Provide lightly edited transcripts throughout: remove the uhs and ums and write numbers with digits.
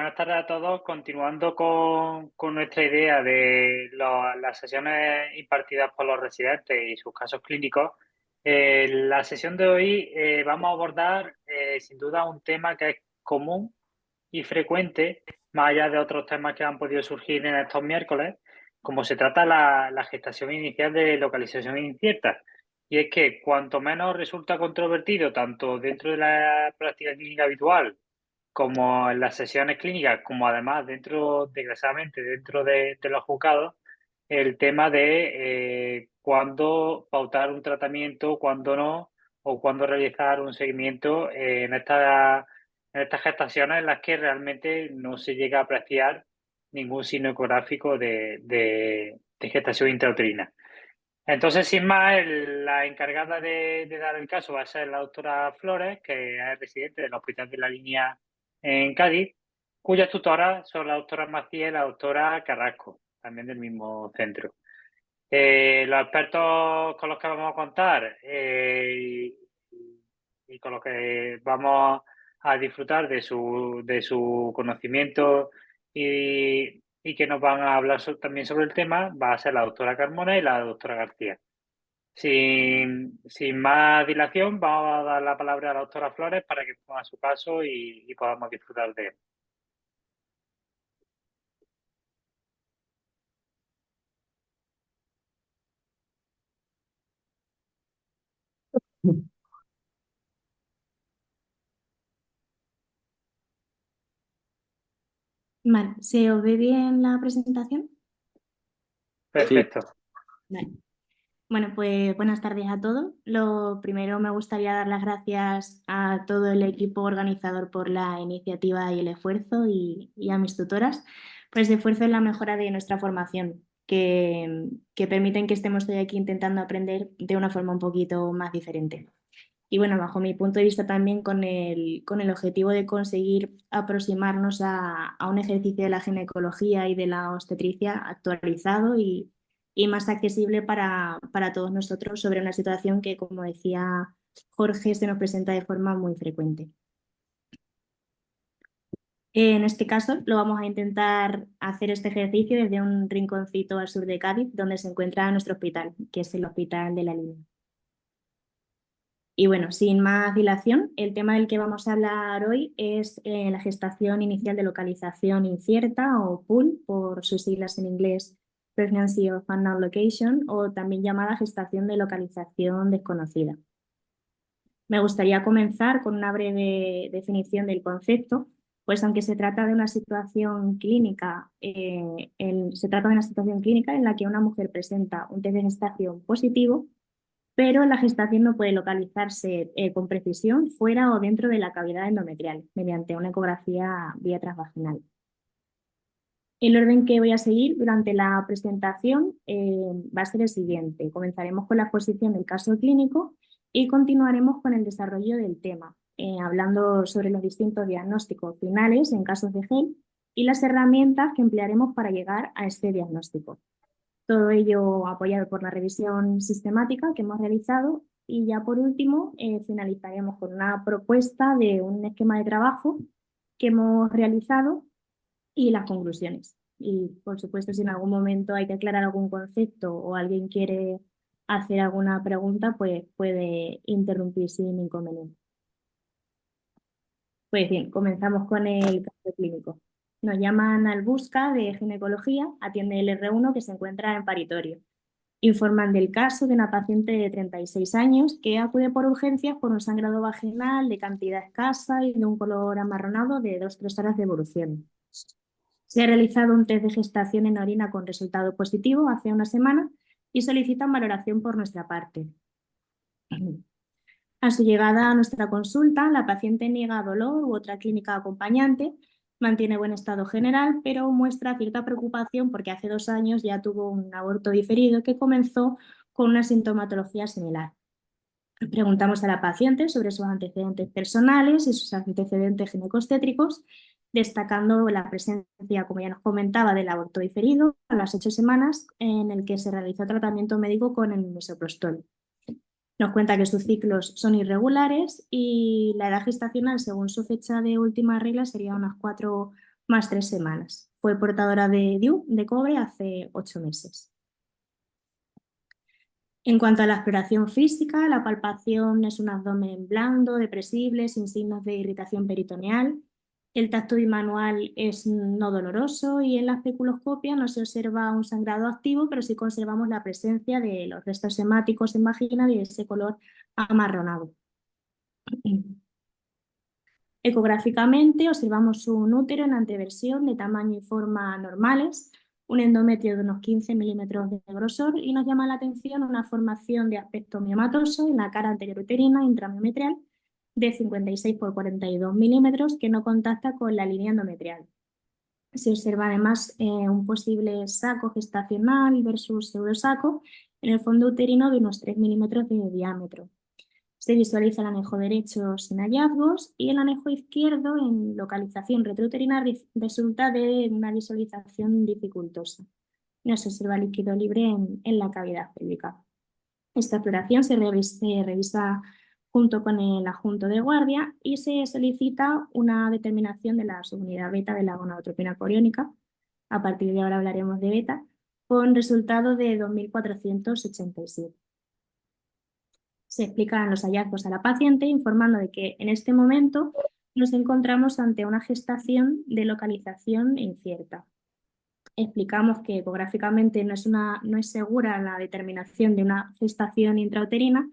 Buenas tardes a todos. Continuando con nuestra idea de las sesiones impartidas por los residentes y sus casos clínicos, la sesión de hoy vamos a abordar sin duda un tema que es común y frecuente, más allá de otros temas que han podido surgir en estos miércoles, como se trata la gestación inicial de localización incierta. Y es que cuanto menos resulta controvertido, tanto dentro de la práctica clínica habitual, como en las sesiones clínicas, como además dentro, desgraciadamente, dentro de los juzgados, el tema de cuándo pautar un tratamiento, cuándo no, o cuándo realizar un seguimiento en estas gestaciones en las que realmente no se llega a apreciar ningún signo ecográfico de gestación intrauterina. Entonces, sin más, la encargada de dar el caso va a ser la doctora Flores, que es residente del Hospital de la Línea en Cádiz, cuyas tutoras son la doctora Macías y la doctora Carrasco, también del mismo centro. Los expertos con los que vamos a contar y con los que vamos a disfrutar de su conocimiento y que nos van a hablar también sobre el tema va a ser la doctora Carmona y la doctora García. Sin más dilación, vamos a dar la palabra a la doctora Flores para que ponga su caso y podamos disfrutar de él. Vale, ¿se os ve bien la presentación? Perfecto. Vale. Bueno, pues buenas tardes a todos. Lo primero me gustaría dar las gracias a todo el equipo organizador por la iniciativa y el esfuerzo y a mis tutoras por ese esfuerzo en la mejora de nuestra formación, que permiten que estemos hoy aquí intentando aprender de una forma un poquito más diferente. Y bueno, bajo mi punto de vista también con el objetivo de conseguir aproximarnos a un ejercicio de la ginecología y de la obstetricia actualizado y más accesible para todos nosotros sobre una situación que, como decía Jorge, se nos presenta de forma muy frecuente. En este caso, lo vamos a intentar hacer este ejercicio desde un rinconcito al sur de Cádiz, donde se encuentra nuestro hospital, que es el Hospital de la Línea. Y bueno, sin más dilación, el tema del que vamos a hablar hoy es la gestación inicial de localización incierta o PUL, por sus siglas en inglés, Pregnancy of Unknown Location, o también llamada gestación de localización desconocida. Me gustaría comenzar con una breve definición del concepto, pues aunque se trata de una situación clínica, se trata de una situación clínica en la que una mujer presenta un test de gestación positivo, pero la gestación no puede localizarse con precisión fuera o dentro de la cavidad endometrial mediante una ecografía vía transvaginal. El orden que voy a seguir durante la presentación va a ser el siguiente. Comenzaremos con la exposición del caso clínico y continuaremos con el desarrollo del tema, hablando sobre los distintos diagnósticos finales en casos de GEL y las herramientas que emplearemos para llegar a este diagnóstico. Todo ello apoyado por la revisión sistemática que hemos realizado y ya por último finalizaremos con una propuesta de un esquema de trabajo que hemos realizado y las conclusiones. Y por supuesto, si en algún momento hay que aclarar algún concepto o alguien quiere hacer alguna pregunta, pues puede interrumpir sin inconveniente. Pues bien, comenzamos con el caso clínico. Nos llaman al busca de ginecología, atiende el R1 que se encuentra en paritorio. Informan del caso de una paciente de 36 años que acude por urgencias por un sangrado vaginal de cantidad escasa y de un color amarronado de 2-3 horas de evolución. Se ha realizado un test de gestación en orina con resultado positivo hace una semana y solicitan valoración por nuestra parte. A su llegada a nuestra consulta, la paciente niega dolor u otra clínica acompañante, mantiene buen estado general, pero muestra cierta preocupación porque hace 2 años ya tuvo un aborto diferido que comenzó con una sintomatología similar. Preguntamos a la paciente sobre sus antecedentes personales y sus antecedentes ginecostétricos, destacando la presencia, como ya nos comentaba, del aborto diferido a las 8 semanas en el que se realizó tratamiento médico con el misoprostol. Nos cuenta que sus ciclos son irregulares y la edad gestacional, según su fecha de última regla, sería unas 4 más 3 semanas. Fue portadora de DIU de cobre hace 8 meses. En cuanto a la exploración física, la palpación es un abdomen blando, depresible, sin signos de irritación peritoneal. El tacto bimanual es no doloroso y en la especuloscopia no se observa un sangrado activo, pero sí conservamos la presencia de los restos hemáticos en vagina de ese color amarronado. Ecográficamente observamos un útero en anteversión de tamaño y forma normales, un endometrio de unos 15 milímetros de grosor y nos llama la atención una formación de aspecto miomatoso en la cara anterior uterina intramiometrial de 56 por 42 milímetros que no contacta con la línea endometrial. Se observa además un posible saco gestacional versus pseudosaco en el fondo uterino de unos 3 milímetros de diámetro. Se visualiza el anejo derecho sin hallazgos y el anejo izquierdo en localización retrouterina resulta de una visualización dificultosa. No se observa líquido libre en la cavidad pélvica. Esta exploración se revisa junto con el adjunto de guardia y se solicita una determinación de la subunidad beta de la gonadotropina coriónica. A partir de ahora hablaremos de beta, con resultado de 2487. Se explican los hallazgos a la paciente informando de que en este momento nos encontramos ante una gestación de localización incierta. Explicamos que ecográficamente no es segura la determinación de una gestación intrauterina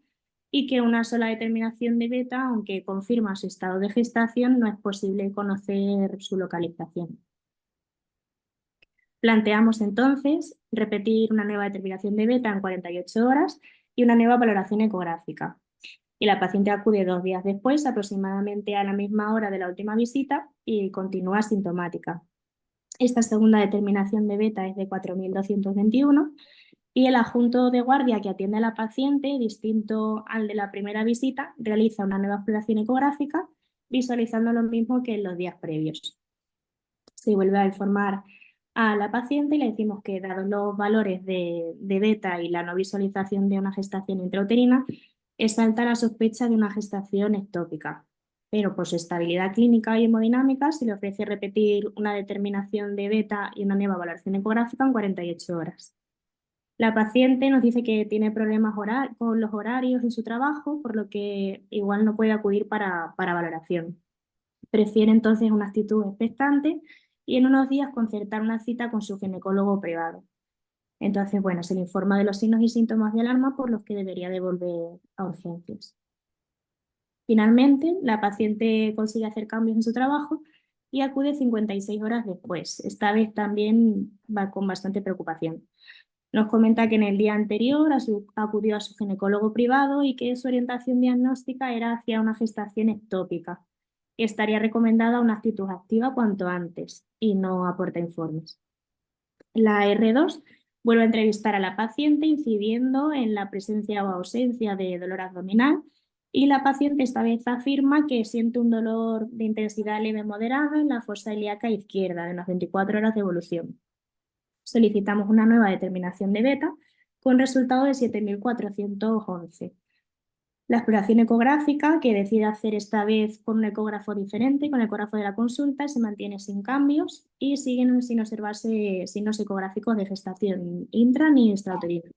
y que una sola determinación de beta, aunque confirma su estado de gestación, no es posible conocer su localización. Planteamos entonces repetir una nueva determinación de beta en 48 horas y una nueva valoración ecográfica. Y la paciente acude 2 días después, aproximadamente a la misma hora de la última visita, y continúa asintomática. Esta segunda determinación de beta es de 4.221 y el adjunto de guardia que atiende a la paciente, distinto al de la primera visita, realiza una nueva exploración ecográfica visualizando lo mismo que en los días previos. Se vuelve a informar a la paciente y le decimos que, dados los valores de beta y la no visualización de una gestación intrauterina, es alta la sospecha de una gestación ectópica. Pero por su estabilidad clínica y hemodinámica se le ofrece repetir una determinación de beta y una nueva valoración ecográfica en 48 horas. La paciente nos dice que tiene problemas con los horarios en su trabajo, por lo que igual no puede acudir para valoración. Prefiere entonces una actitud expectante y en unos días concertar una cita con su ginecólogo privado. Entonces, bueno, se le informa de los signos y síntomas de alarma por los que debería devolver a urgencias. Finalmente, la paciente consigue hacer cambios en su trabajo y acude 56 horas después. Esta vez también va con bastante preocupación. Nos comenta que en el día anterior acudió a su ginecólogo privado y que su orientación diagnóstica era hacia una gestación ectópica. Estaría recomendada una actitud activa cuanto antes y no aporta informes. La R2 vuelve a entrevistar a la paciente incidiendo en la presencia o ausencia de dolor abdominal y la paciente esta vez afirma que siente un dolor de intensidad leve moderada en la fosa ilíaca izquierda de unas 24 horas de evolución. Solicitamos una nueva determinación de beta con resultado de 7.411. La exploración ecográfica, que decide hacer esta vez con un ecógrafo diferente, con el ecógrafo de la consulta, se mantiene sin cambios y siguen sin observarse signos ecográficos de gestación intra ni extrauterina.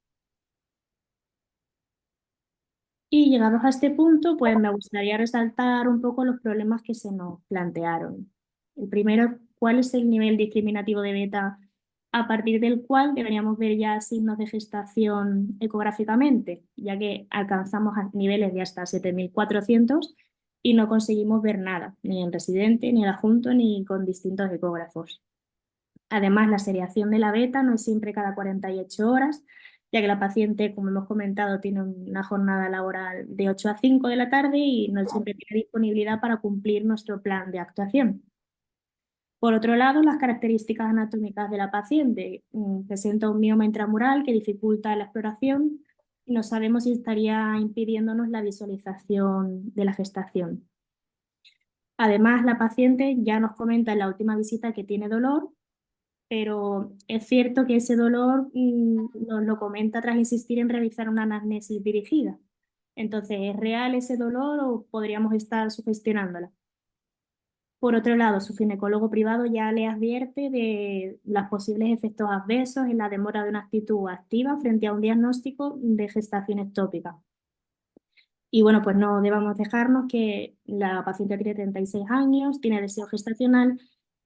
Y llegados a este punto, pues me gustaría resaltar un poco los problemas que se nos plantearon. El primero, ¿cuál es el nivel discriminativo de beta a partir del cual deberíamos ver ya signos de gestación ecográficamente, ya que alcanzamos a niveles de hasta 7.400 y no conseguimos ver nada, ni en residente, ni en adjunto, ni con distintos ecógrafos? Además, la seriación de la beta no es siempre cada 48 horas, ya que la paciente, como hemos comentado, tiene una jornada laboral de 8 a 5 de la tarde y no siempre tiene disponibilidad para cumplir nuestro plan de actuación. Por otro lado, las características anatómicas de la paciente. Presenta un mioma intramural que dificulta la exploración y no sabemos si estaría impidiéndonos la visualización de la gestación. Además, la paciente ya nos comenta en la última visita que tiene dolor, pero es cierto que ese dolor nos lo comenta tras insistir en realizar una anamnesis dirigida. Entonces, ¿es real ese dolor o podríamos estar sugestionándola? Por otro lado, su ginecólogo privado ya le advierte de los posibles efectos adversos en la demora de una actitud activa frente a un diagnóstico de gestación ectópica. Y bueno, pues no debamos dejarnos que la paciente tiene 36 años, tiene deseo gestacional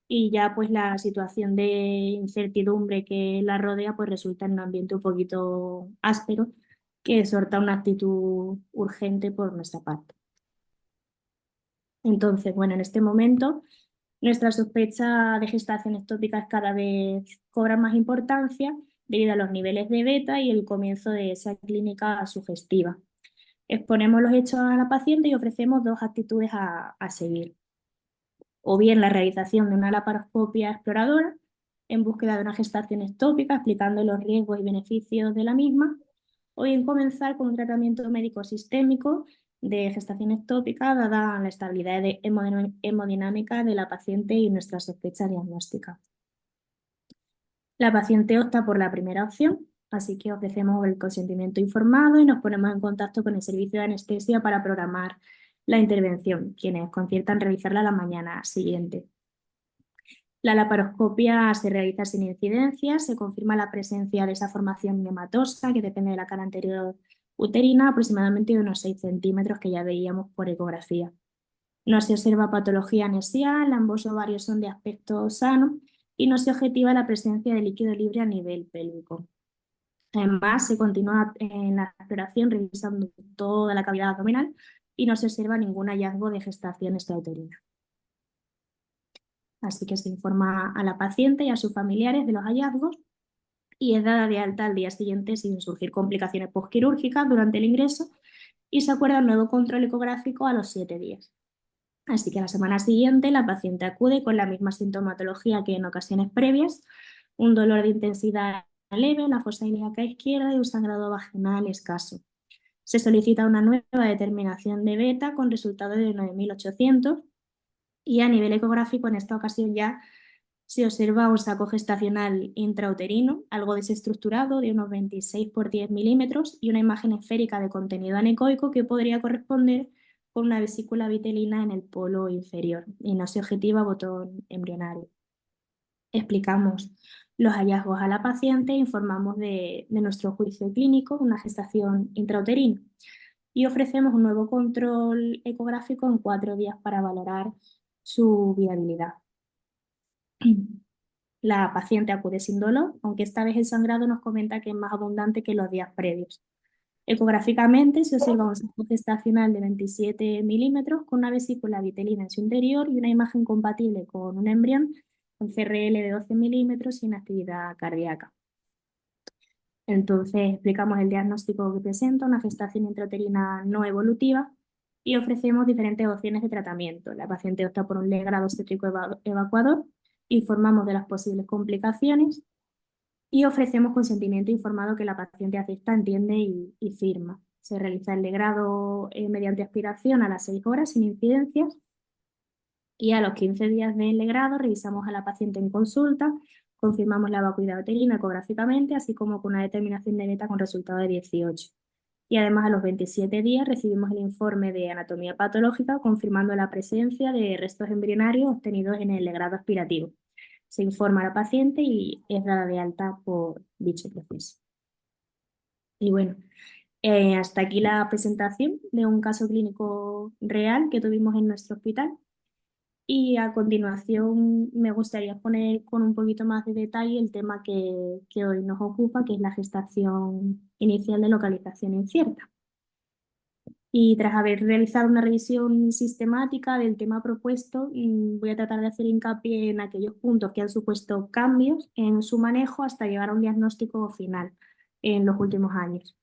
y ya pues la situación de incertidumbre que la rodea pues resulta en un ambiente un poquito áspero que exhorta una actitud urgente por nuestra parte. Entonces, bueno, en este momento nuestra sospecha de gestación ectópica cada vez cobra más importancia debido a los niveles de beta y el comienzo de esa clínica sugestiva. Exponemos los hechos a la paciente y ofrecemos dos actitudes a seguir. O bien la realización de una laparoscopia exploradora en búsqueda de una gestación ectópica, explicando los riesgos y beneficios de la misma, o bien comenzar con un tratamiento médico sistémico de gestación ectópica, dada la estabilidad hemodinámica de la paciente y nuestra sospecha diagnóstica. La paciente opta por la primera opción, así que ofrecemos el consentimiento informado y nos ponemos en contacto con el servicio de anestesia para programar la intervención, quienes conciertan realizarla la mañana siguiente. La laparoscopia se realiza sin incidencias, se confirma la presencia de esa formación nematosa que depende de la cara anterior uterina, aproximadamente de unos 6 centímetros que ya veíamos por ecografía. No se observa patología anesial, ambos ovarios son de aspecto sano y no se objetiva la presencia de líquido libre a nivel pélvico. Además, se continúa en la exploración revisando toda la cavidad abdominal y no se observa ningún hallazgo de gestación extrauterina. Así que se informa a la paciente y a sus familiares de los hallazgos y es dada de alta al día siguiente sin surgir complicaciones postquirúrgicas durante el ingreso y se acuerda un nuevo control ecográfico a los 7 días. Así que a la semana siguiente la paciente acude con la misma sintomatología que en ocasiones previas, un dolor de intensidad leve en la fosa ilíaca izquierda y un sangrado vaginal escaso. Se solicita una nueva determinación de beta con resultado de 9.800 y a nivel ecográfico en esta ocasión ya se observa un saco gestacional intrauterino, algo desestructurado, de unos 26 por 10 milímetros y una imagen esférica de contenido anecoico que podría corresponder con una vesícula vitelina en el polo inferior y no se objetiva botón embrionario. Explicamos los hallazgos a la paciente e informamos de nuestro juicio clínico, una gestación intrauterina, y ofrecemos un nuevo control ecográfico en 4 días para valorar su viabilidad. La paciente acude sin dolor, aunque esta vez el sangrado nos comenta que es más abundante que los días previos. Ecográficamente se observa un saco gestacional de 27 milímetros con una vesícula vitelina en su interior y una imagen compatible con un embrión con CRL de 12 milímetros y inactividad cardíaca. Entonces explicamos el diagnóstico que presenta, una gestación intrauterina no evolutiva, y ofrecemos diferentes opciones de tratamiento. La paciente opta por un legrado obstétrico evacuador, informamos de las posibles complicaciones y ofrecemos consentimiento informado que la paciente acepta, entiende y firma. Se realiza el legrado mediante aspiración a las 6 horas sin incidencias y a los 15 días del legrado revisamos a la paciente en consulta, confirmamos la vacuidad uterina ecográficamente, así como con una determinación de beta con resultado de 18. Y además a los 27 días recibimos el informe de anatomía patológica confirmando la presencia de restos embrionarios obtenidos en el legrado aspirativo. Se informa a la paciente y es dada de alta por dicho proceso. Y bueno, hasta aquí la presentación de un caso clínico real que tuvimos en nuestro hospital. Y a continuación me gustaría poner con un poquito más de detalle el tema que hoy nos ocupa, que es la gestación inicial de localización incierta. Y tras haber realizado una revisión sistemática del tema propuesto, voy a tratar de hacer hincapié en aquellos puntos que han supuesto cambios en su manejo hasta llegar a un diagnóstico final en los últimos años.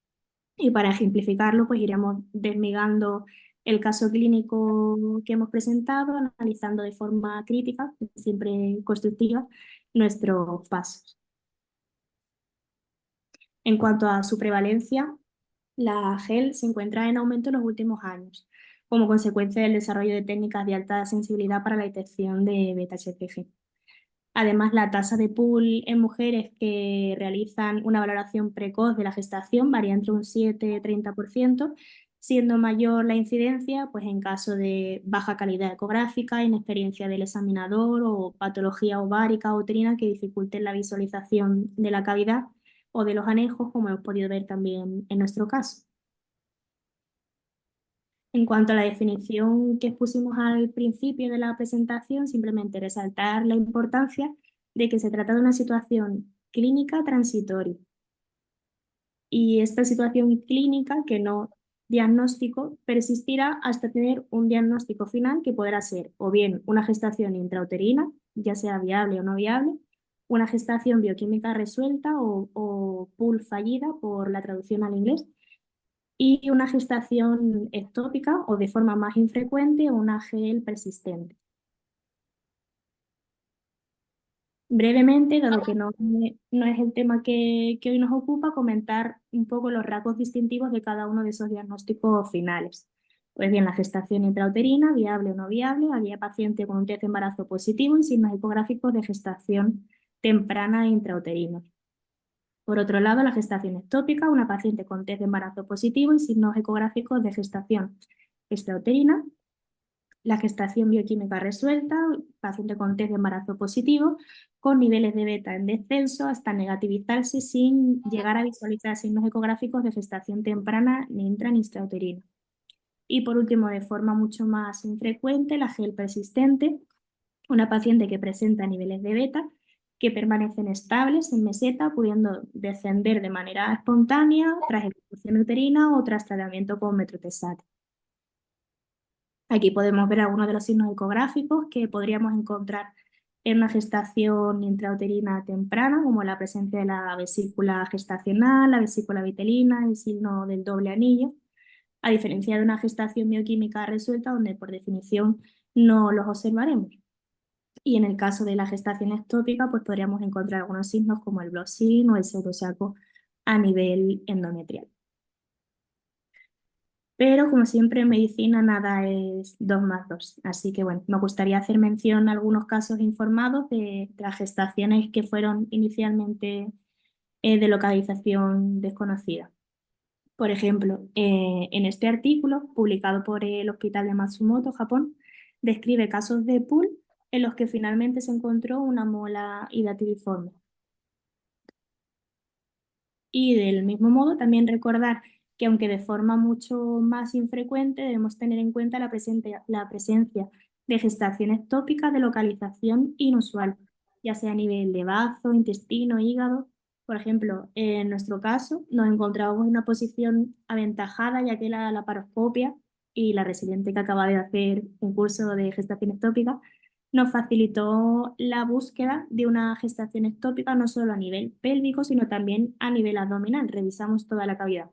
Y para ejemplificarlo, pues iremos desmigando el caso clínico que hemos presentado, analizando de forma crítica, siempre constructiva, nuestros pasos. En cuanto a su prevalencia, la GEL se encuentra en aumento en los últimos años, como consecuencia del desarrollo de técnicas de alta sensibilidad para la detección de beta-HCG. Además, la tasa de pool en mujeres que realizan una valoración precoz de la gestación varía entre un 7 y 30%, siendo mayor la incidencia pues en caso de baja calidad ecográfica, inexperiencia del examinador o patología ovárica o uterina que dificulten la visualización de la cavidad o de los anejos, como hemos podido ver también en nuestro caso. En cuanto a la definición que expusimos al principio de la presentación, simplemente resaltar la importancia de que se trata de una situación clínica transitoria. Y esta situación clínica, que no diagnóstico, persistirá hasta tener un diagnóstico final que podrá ser o bien una gestación intrauterina, ya sea viable o no viable, una gestación bioquímica resuelta o PUL fallida por la traducción al inglés, y una gestación ectópica o de forma más infrecuente una GEL persistente. Brevemente, dado que no es el tema que hoy nos ocupa, comentar un poco los rasgos distintivos de cada uno de esos diagnósticos finales. Pues bien, la gestación intrauterina, viable o no viable, había paciente con un test de embarazo positivo y signos ecográficos de gestación temprana e intrauterina. Por otro lado, la gestación ectópica, una paciente con test de embarazo positivo y signos ecográficos de gestación extrauterina. La gestación bioquímica resuelta, paciente con test de embarazo positivo, con niveles de beta en descenso hasta negativizarse sin llegar a visualizar signos ecográficos de gestación temprana ni intra ni extrauterina. Y por último, de forma mucho más infrecuente, la GEL persistente, una paciente que presenta niveles de beta que permanecen estables en meseta, pudiendo descender de manera espontánea tras ejecución uterina o tras tratamiento con metotrexato. Aquí podemos ver algunos de los signos ecográficos que podríamos encontrar en una gestación intrauterina temprana, como la presencia de la vesícula gestacional, la vesícula vitelina, el signo del doble anillo, a diferencia de una gestación bioquímica resuelta, donde por definición no los observaremos. Y en el caso de la gestación ectópica, pues podríamos encontrar algunos signos como el blossing o el pseudosaco a nivel endometrial. Pero como siempre en medicina nada es 2 más 2. Así que bueno, me gustaría hacer mención a algunos casos informados de las gestaciones que fueron inicialmente de localización desconocida. Por ejemplo, en este artículo, publicado por el Hospital de Matsumoto, Japón, describe casos de PUL en los que finalmente se encontró una mola hidatidiforme. Y del mismo modo, también recordar que aunque de forma mucho más infrecuente, debemos tener en cuenta la presencia de gestaciones tópicas de localización inusual, ya sea a nivel de bazo, intestino, hígado. Por ejemplo, en nuestro caso nos encontramos en una posición aventajada, ya que la laparoscopia y la residente que acaba de hacer un curso de gestaciones tópicas nos facilitó la búsqueda de una gestación ectópica no solo a nivel pélvico, sino también a nivel abdominal. Revisamos toda la cavidad.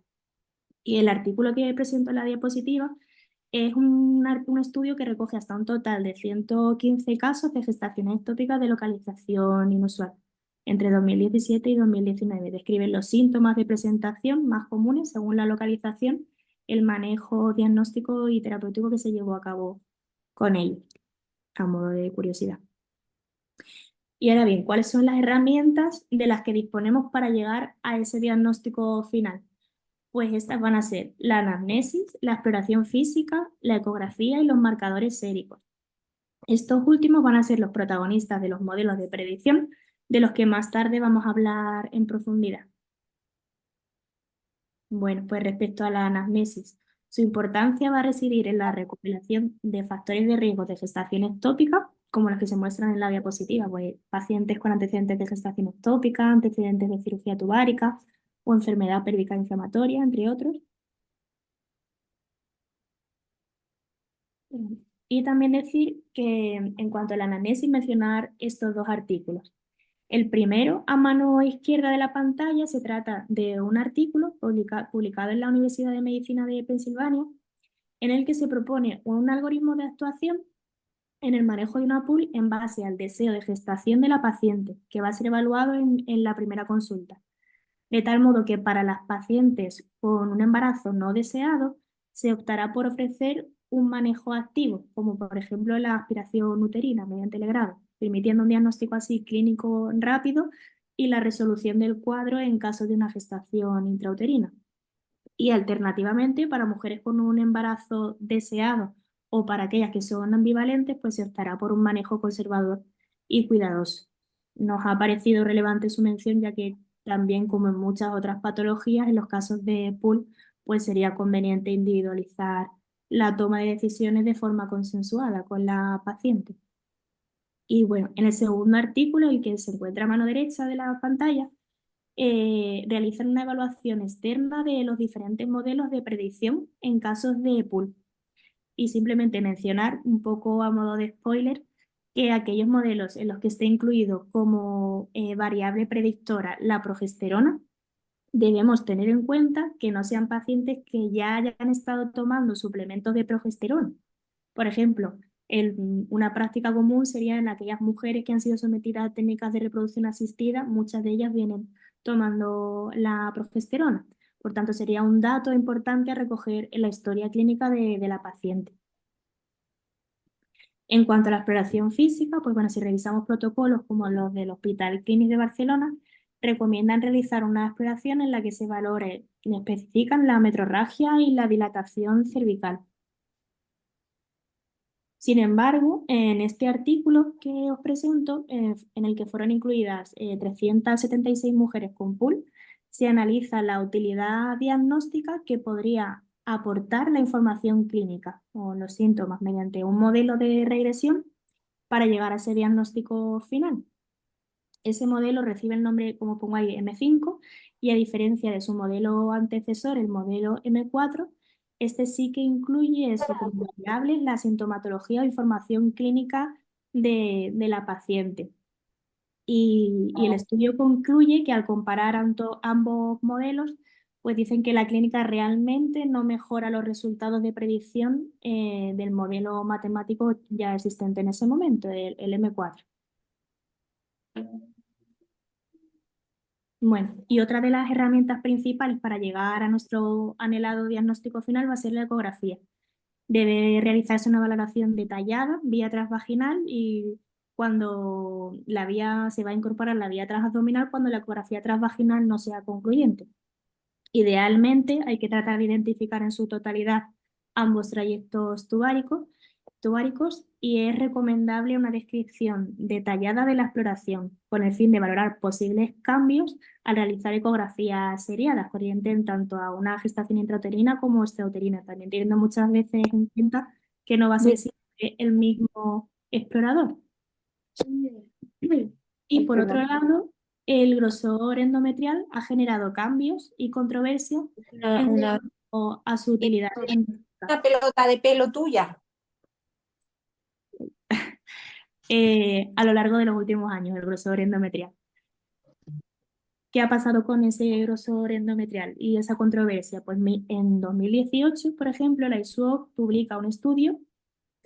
Y el artículo que presento en la diapositiva es un estudio que recoge hasta un total de 115 casos de gestaciones ectópicas de localización inusual entre 2017 y 2019. Describen los síntomas de presentación más comunes según la localización, el manejo diagnóstico y terapéutico que se llevó a cabo con ellos, a modo de curiosidad. Y ahora bien, ¿cuáles son las herramientas de las que disponemos para llegar a ese diagnóstico final? Pues estas van a ser la anamnesis, la exploración física, la ecografía y los marcadores séricos. Estos últimos van a ser los protagonistas de los modelos de predicción, de los que más tarde vamos a hablar en profundidad. Bueno, pues respecto a la anamnesis, su importancia va a residir en la recopilación de factores de riesgo de gestación ectópica, como los que se muestran en la diapositiva, pues pacientes con antecedentes de gestación ectópica, antecedentes de cirugía tubárica o enfermedad pélvica inflamatoria, entre otros. Y también decir que en cuanto a la anamnesis, mencionar estos dos artículos. El primero, a mano izquierda de la pantalla, se trata de un artículo publicado en la Universidad de Medicina de Pensilvania, en el que se propone un algoritmo de actuación en el manejo de una PUL en base al deseo de gestación de la paciente, que va a ser evaluado en la primera consulta. De tal modo que para las pacientes con un embarazo no deseado, se optará por ofrecer un manejo activo, como por ejemplo la aspiración uterina mediante el grado, permitiendo un diagnóstico así clínico rápido y la resolución del cuadro en caso de una gestación intrauterina. Y alternativamente, para mujeres con un embarazo deseado o para aquellas que son ambivalentes, pues se optará por un manejo conservador y cuidadoso. Nos ha parecido relevante su mención, ya que también, como en muchas otras patologías, en los casos de PUL, pues sería conveniente individualizar la toma de decisiones de forma consensuada con la paciente. Y bueno, en el segundo artículo, el que se encuentra a mano derecha de la pantalla, realizan una evaluación externa de los diferentes modelos de predicción en casos de PUL. Y simplemente mencionar un poco a modo de spoiler que aquellos modelos en los que esté incluido como variable predictora la progesterona, debemos tener en cuenta que no sean pacientes que ya hayan estado tomando suplementos de progesterona. Por ejemplo, una práctica común sería en aquellas mujeres que han sido sometidas a técnicas de reproducción asistida, muchas de ellas vienen tomando la progesterona. Por tanto, sería un dato importante a recoger en la historia clínica de la paciente. En cuanto a la exploración física, pues bueno, si revisamos protocolos como los del Hospital Clínic de Barcelona, recomiendan realizar una exploración en la que se valore y especifican la metrorragia y la dilatación cervical. Sin embargo, en este artículo que os presento, en el que fueron incluidas 376 mujeres con PUL, se analiza la utilidad diagnóstica que podría aportar la información clínica o los síntomas mediante un modelo de regresión para llegar a ese diagnóstico final. Ese modelo recibe el nombre, como pongo ahí, M5, y a diferencia de su modelo antecesor, el modelo M4, este sí que incluye eso como variable, la sintomatología o información clínica de la paciente. Y el estudio concluye que al comparar ambos modelos, pues dicen que la clínica realmente no mejora los resultados de predicción del modelo matemático ya existente en ese momento, el M4. Bueno, y otra de las herramientas principales para llegar a nuestro anhelado diagnóstico final va a ser la ecografía. Debe realizarse una valoración detallada vía transvaginal y cuando la vía se va a incorporar la vía transabdominal cuando la ecografía transvaginal no sea concluyente. Idealmente hay que tratar de identificar en su totalidad ambos trayectos tubáricos y es recomendable una descripción detallada de la exploración con el fin de valorar posibles cambios al realizar ecografías seriadas que orienten tanto a una gestación intrauterina como extrauterina, también teniendo muchas veces en cuenta que no va a ser siempre el mismo explorador. Y por otro lado, el grosor endometrial ha generado cambios y controversias en Una, cuanto a su utilidad diagnóstica. pelota de pelo tuya. A lo largo de los últimos años, el grosor endometrial. ¿Qué ha pasado con ese grosor endometrial y esa controversia? Pues en 2018, por ejemplo, la ISUOC publica un estudio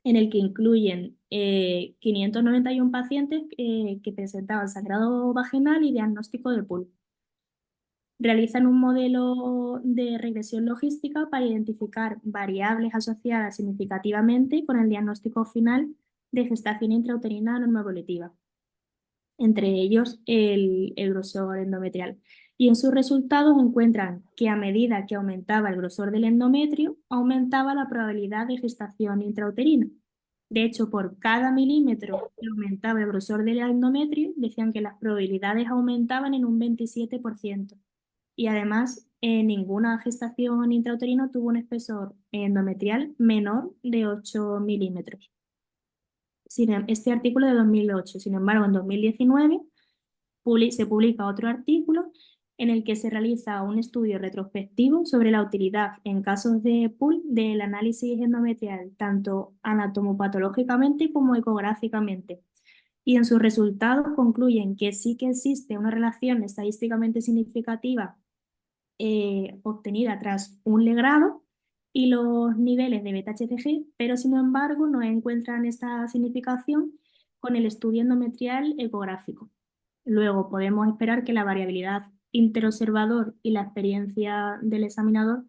en el que incluyen 591 pacientes que presentaban sangrado vaginal y diagnóstico de PUL. Realizan un modelo de regresión logística para identificar variables asociadas significativamente con el diagnóstico final de gestación intrauterina normoevolutiva, entre ellos el grosor endometrial. Y en sus resultados encuentran que a medida que aumentaba el grosor del endometrio, aumentaba la probabilidad de gestación intrauterina. De hecho, por cada milímetro que aumentaba el grosor del endometrio, decían que las probabilidades aumentaban en un 27%. Y además, ninguna gestación intrauterina tuvo un espesor endometrial menor de 8 milímetros. Este artículo de 2008. Sin embargo, en 2019 se publica otro artículo en el que se realiza un estudio retrospectivo sobre la utilidad en casos de PUL del análisis endometrial, tanto anatomopatológicamente como ecográficamente. Y en sus resultados concluyen que sí que existe una relación estadísticamente significativa obtenida tras un legrado y los niveles de beta-HCG, pero sin embargo no encuentran esta significación con el estudio endometrial ecográfico. Luego podemos esperar que la variabilidad interobservador y la experiencia del examinador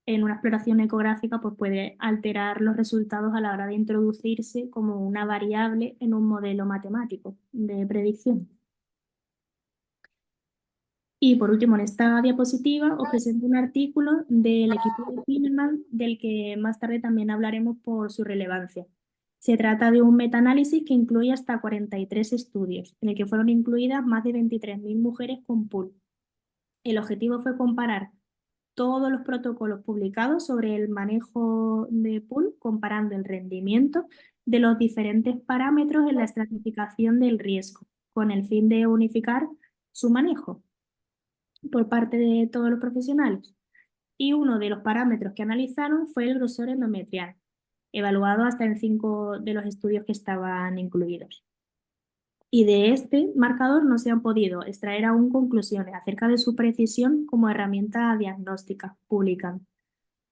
en una exploración ecográfica pues puede alterar los resultados a la hora de introducirse como una variable en un modelo matemático de predicción. Y por último, en esta diapositiva os presento un artículo del equipo de Zimmermann, del que más tarde también hablaremos por su relevancia. Se trata de un metaanálisis que incluye hasta 43 estudios, en el que fueron incluidas más de 23.000 mujeres con PUL. El objetivo fue comparar todos los protocolos publicados sobre el manejo de PUL, comparando el rendimiento de los diferentes parámetros en la estratificación del riesgo, con el fin de unificar su manejo por parte de todos los profesionales. Y uno de los parámetros que analizaron fue el grosor endometrial, evaluado hasta en 5 de los estudios que estaban incluidos. Y de este marcador no se han podido extraer aún conclusiones acerca de su precisión como herramienta diagnóstica, publican.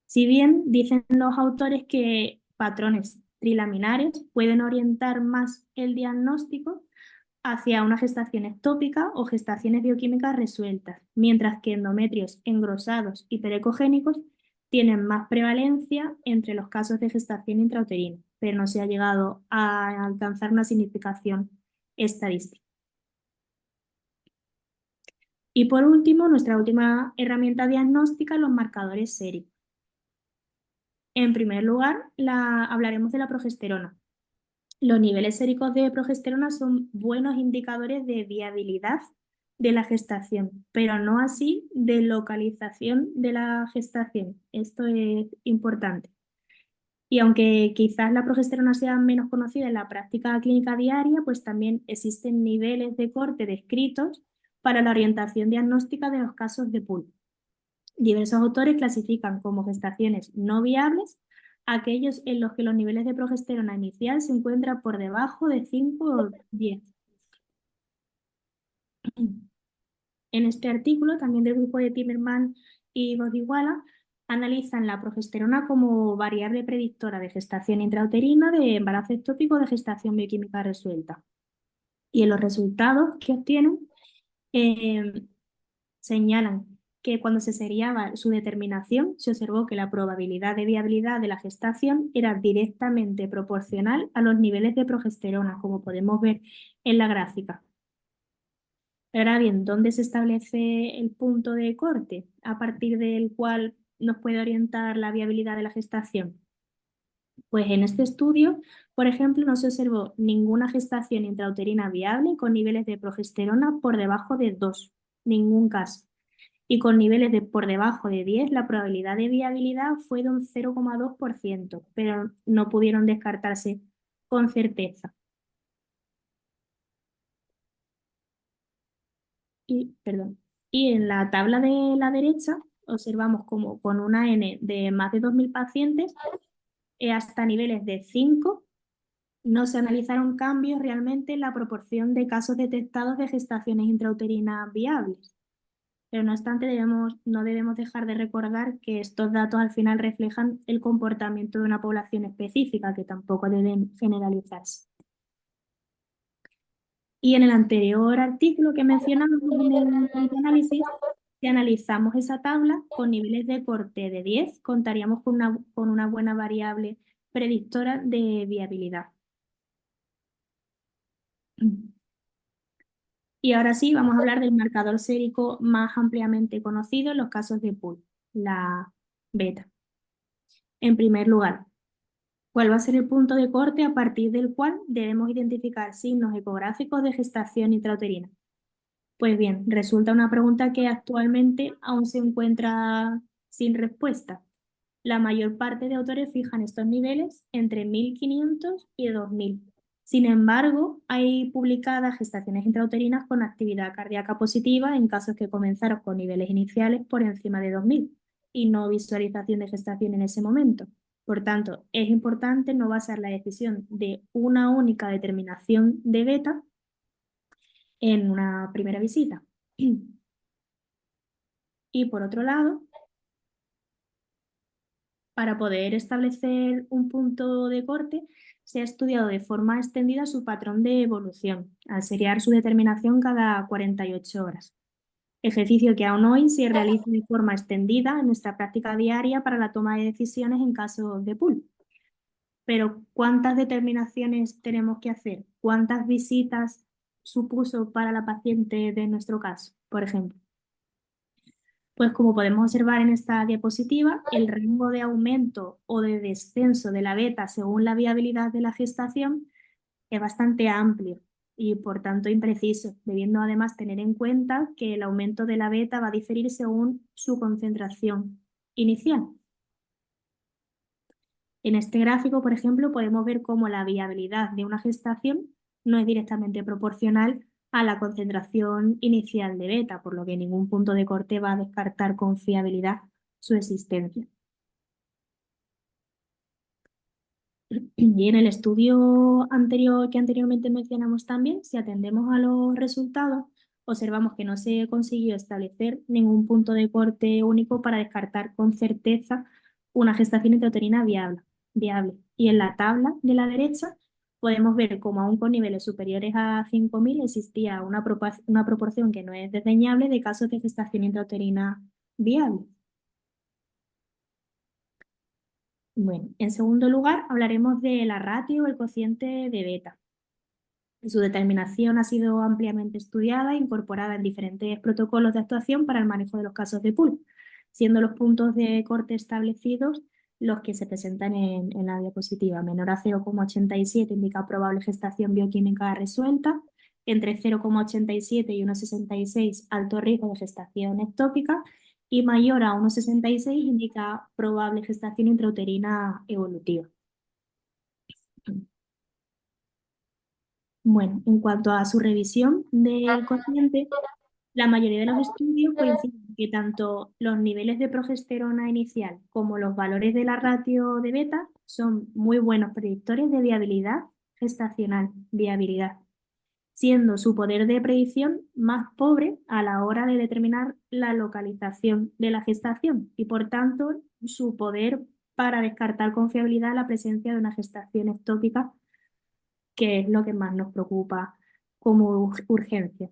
Si bien dicen los autores que patrones trilaminares pueden orientar más el diagnóstico hacia una gestación ectópica o gestaciones bioquímicas resueltas, mientras que endometrios engrosados y perecogénicos tienen más prevalencia entre los casos de gestación intrauterina, pero no se ha llegado a alcanzar una significación estadística. Y por último, nuestra última herramienta diagnóstica, los marcadores séricos. En primer lugar, hablaremos de la progesterona. Los niveles séricos de progesterona son buenos indicadores de viabilidad de la gestación, pero no así de localización de la gestación. Esto es importante. Y aunque quizás la progesterona sea menos conocida en la práctica clínica diaria, pues también existen niveles de corte descritos para la orientación diagnóstica de los casos de PUL. Diversos autores clasifican como gestaciones no viables aquellos en los que los niveles de progesterona inicial se encuentran por debajo de 5 o 10. En este artículo, también del grupo de Timmerman y Bodiwala, analizan la progesterona como variable predictora de gestación intrauterina, de embarazo ectópico, de gestación bioquímica resuelta. Y en los resultados que obtienen, eh, señalan que cuando se seriaba su determinación, se observó que la probabilidad de viabilidad de la gestación era directamente proporcional a los niveles de progesterona, como podemos ver en la gráfica. Ahora bien, ¿dónde se establece el punto de corte a partir del cual nos puede orientar la viabilidad de la gestación? Pues en este estudio, por ejemplo, no se observó ninguna gestación intrauterina viable con niveles de progesterona por debajo de 2, ningún caso. Y con niveles de por debajo de 10, la probabilidad de viabilidad fue de un 0,2%, pero no pudieron descartarse con certeza. Y en la tabla de la derecha observamos como con una N de más de 2.000 pacientes, hasta niveles de 5, no se analizaron cambios realmente en la proporción de casos detectados de gestaciones intrauterinas viables. Pero no obstante, no debemos dejar de recordar que estos datos al final reflejan el comportamiento de una población específica, que tampoco deben generalizarse. Y en el anterior artículo que mencionamos en el análisis, si analizamos esa tabla con niveles de corte de 10, contaríamos con una buena variable predictora de viabilidad. Y ahora sí, vamos a hablar del marcador sérico más ampliamente conocido en los casos de PUL, la beta. En primer lugar, ¿cuál va a ser el punto de corte a partir del cual debemos identificar signos ecográficos de gestación intrauterina? Pues bien, resulta una pregunta que actualmente aún se encuentra sin respuesta. La mayor parte de autores fijan estos niveles entre 1.500 y 2.000. Sin embargo, hay publicadas gestaciones intrauterinas con actividad cardíaca positiva en casos que comenzaron con niveles iniciales por encima de 2.000 y no visualización de gestación en ese momento. Por tanto, es importante no basar la decisión de una única determinación de beta en una primera visita. Y por otro lado, para poder establecer un punto de corte, se ha estudiado de forma extendida su patrón de evolución, al seriar su determinación cada 48 horas. Ejercicio que aún hoy se realiza de forma extendida en nuestra práctica diaria para la toma de decisiones en caso de PUL. Pero ¿cuántas determinaciones tenemos que hacer? ¿Cuántas visitas supuso para la paciente de nuestro caso, por ejemplo? Pues como podemos observar en esta diapositiva, el rango de aumento o de descenso de la beta según la viabilidad de la gestación es bastante amplio y por tanto impreciso, debiendo además tener en cuenta que el aumento de la beta va a diferir según su concentración inicial. En este gráfico, por ejemplo, podemos ver cómo la viabilidad de una gestación no es directamente proporcional a la concentración inicial de beta, por lo que ningún punto de corte va a descartar con fiabilidad su existencia. Y en el estudio anterior que anteriormente mencionamos también, si atendemos a los resultados, observamos que no se consiguió establecer ningún punto de corte único para descartar con certeza una gestación intrauterina viable. Y en la tabla de la derecha podemos ver cómo aún con niveles superiores a 5.000 existía una proporción que no es desdeñable de casos de gestación intrauterina viable. Bueno, en segundo lugar, hablaremos de la ratio o el cociente de beta. Su determinación ha sido ampliamente estudiada e incorporada en diferentes protocolos de actuación para el manejo de los casos de pool, siendo los puntos de corte establecidos los que se presentan en la diapositiva. Menor a 0,87 indica probable gestación bioquímica resuelta, entre 0,87 y 1,66 alto riesgo de gestación ectópica y mayor a 1,66 indica probable gestación intrauterina evolutiva. Bueno, en cuanto a su revisión del cociente, la mayoría de los estudios coinciden que tanto los niveles de progesterona inicial como los valores de la ratio de beta son muy buenos predictores de viabilidad gestacional, siendo su poder de predicción más pobre a la hora de determinar la localización de la gestación y, por tanto, su poder para descartar con fiabilidad la presencia de una gestación ectópica, que es lo que más nos preocupa como urgencia.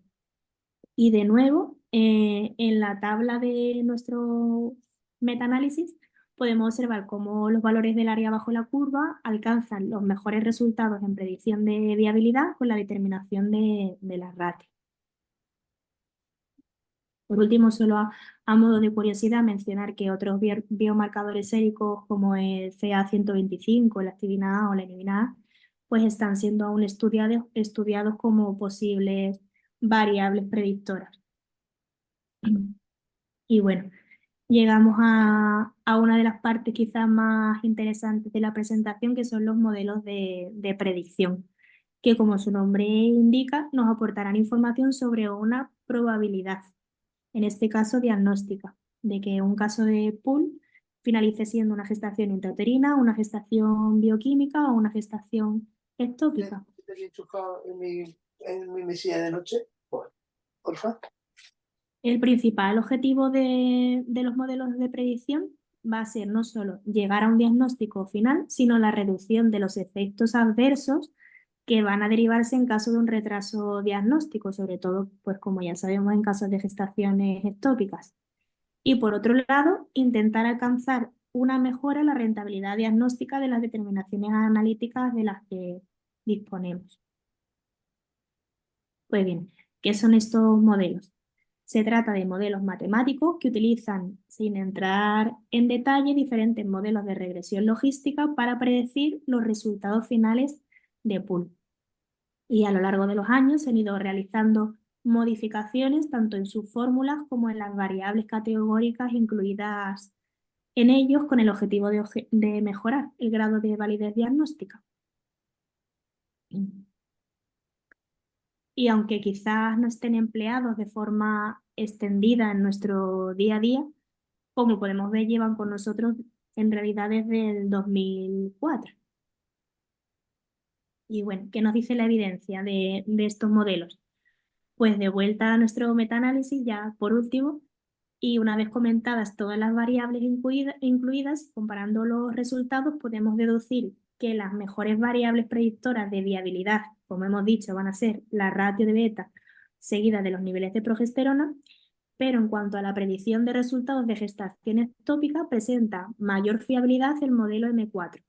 Y de nuevo, en la tabla de nuestro metaanálisis podemos observar cómo los valores del área bajo la curva alcanzan los mejores resultados en predicción de viabilidad con la determinación de la ratio. Por último, solo a modo de curiosidad, mencionar que otros biomarcadores séricos como el CA125, la activina A o la inhibina A, pues están siendo aún estudiados como posibles variables predictoras. Y bueno, llegamos a una de las partes quizás más interesantes de la presentación, que son los modelos de predicción, que como su nombre indica, nos aportarán información sobre una probabilidad, en este caso diagnóstica, de que un caso de pool finalice siendo una gestación intrauterina, una gestación bioquímica o una gestación ectópica. ¿Te enchufado en mi mesilla de noche? Porfa. El principal objetivo de los modelos de predicción va a ser no solo llegar a un diagnóstico final, sino la reducción de los efectos adversos que van a derivarse en caso de un retraso diagnóstico, sobre todo, pues como ya sabemos, en casos de gestaciones ectópicas. Y por otro lado, intentar alcanzar una mejora en la rentabilidad diagnóstica de las determinaciones analíticas de las que disponemos. Pues bien, ¿qué son estos modelos? Se trata de modelos matemáticos que utilizan, sin entrar en detalle, diferentes modelos de regresión logística para predecir los resultados finales de pool. Y a lo largo de los años se han ido realizando modificaciones tanto en sus fórmulas como en las variables categóricas incluidas en ellos con el objetivo de mejorar el grado de validez diagnóstica. Y aunque quizás no estén empleados de forma extendida en nuestro día a día, como podemos ver, llevan con nosotros en realidad desde el 2004. Y bueno, ¿qué nos dice la evidencia de estos modelos? Pues de vuelta a nuestro metaanálisis, ya por último, y una vez comentadas todas las variables incluidas, comparando los resultados, podemos deducir que las mejores variables predictoras de viabilidad, como hemos dicho, van a ser la ratio de beta seguida de los niveles de progesterona, pero en cuanto a la predicción de resultados de gestación ectópica, presenta mayor fiabilidad el modelo M4,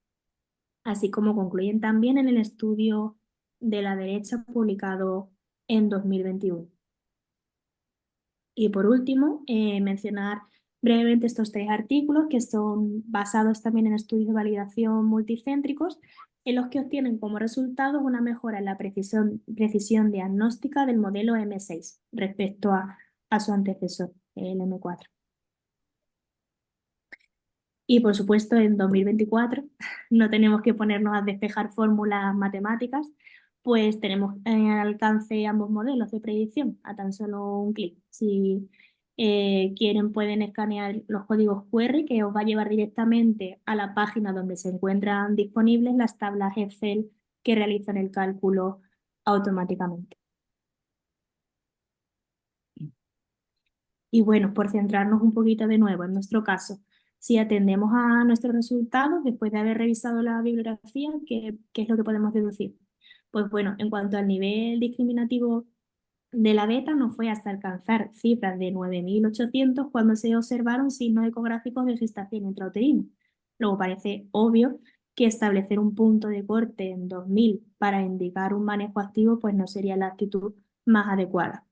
así como concluyen también en el estudio de la derecha publicado en 2021. Y por último, mencionar brevemente estos 3 artículos que son basados también en estudios de validación multicéntricos, en los que obtienen como resultado una mejora en la precisión diagnóstica del modelo M6 respecto a su antecesor, el M4. Y por supuesto, en 2024 no tenemos que ponernos a despejar fórmulas matemáticas, pues tenemos al alcance ambos modelos de predicción a tan solo un clic. Si quieren, pueden escanear los códigos QR, que os va a llevar directamente a la página donde se encuentran disponibles las tablas Excel que realizan el cálculo automáticamente. Y bueno, por centrarnos un poquito de nuevo en nuestro caso, si atendemos a nuestros resultados después de haber revisado la bibliografía, ¿qué es lo que podemos deducir? Pues bueno, en cuanto al nivel discriminativo de la beta, no fue hasta alcanzar cifras de 9.800 cuando se observaron signos ecográficos de gestación intrauterina. Luego parece obvio que establecer un punto de corte en 2000 para indicar un manejo activo pues no sería la actitud más adecuada.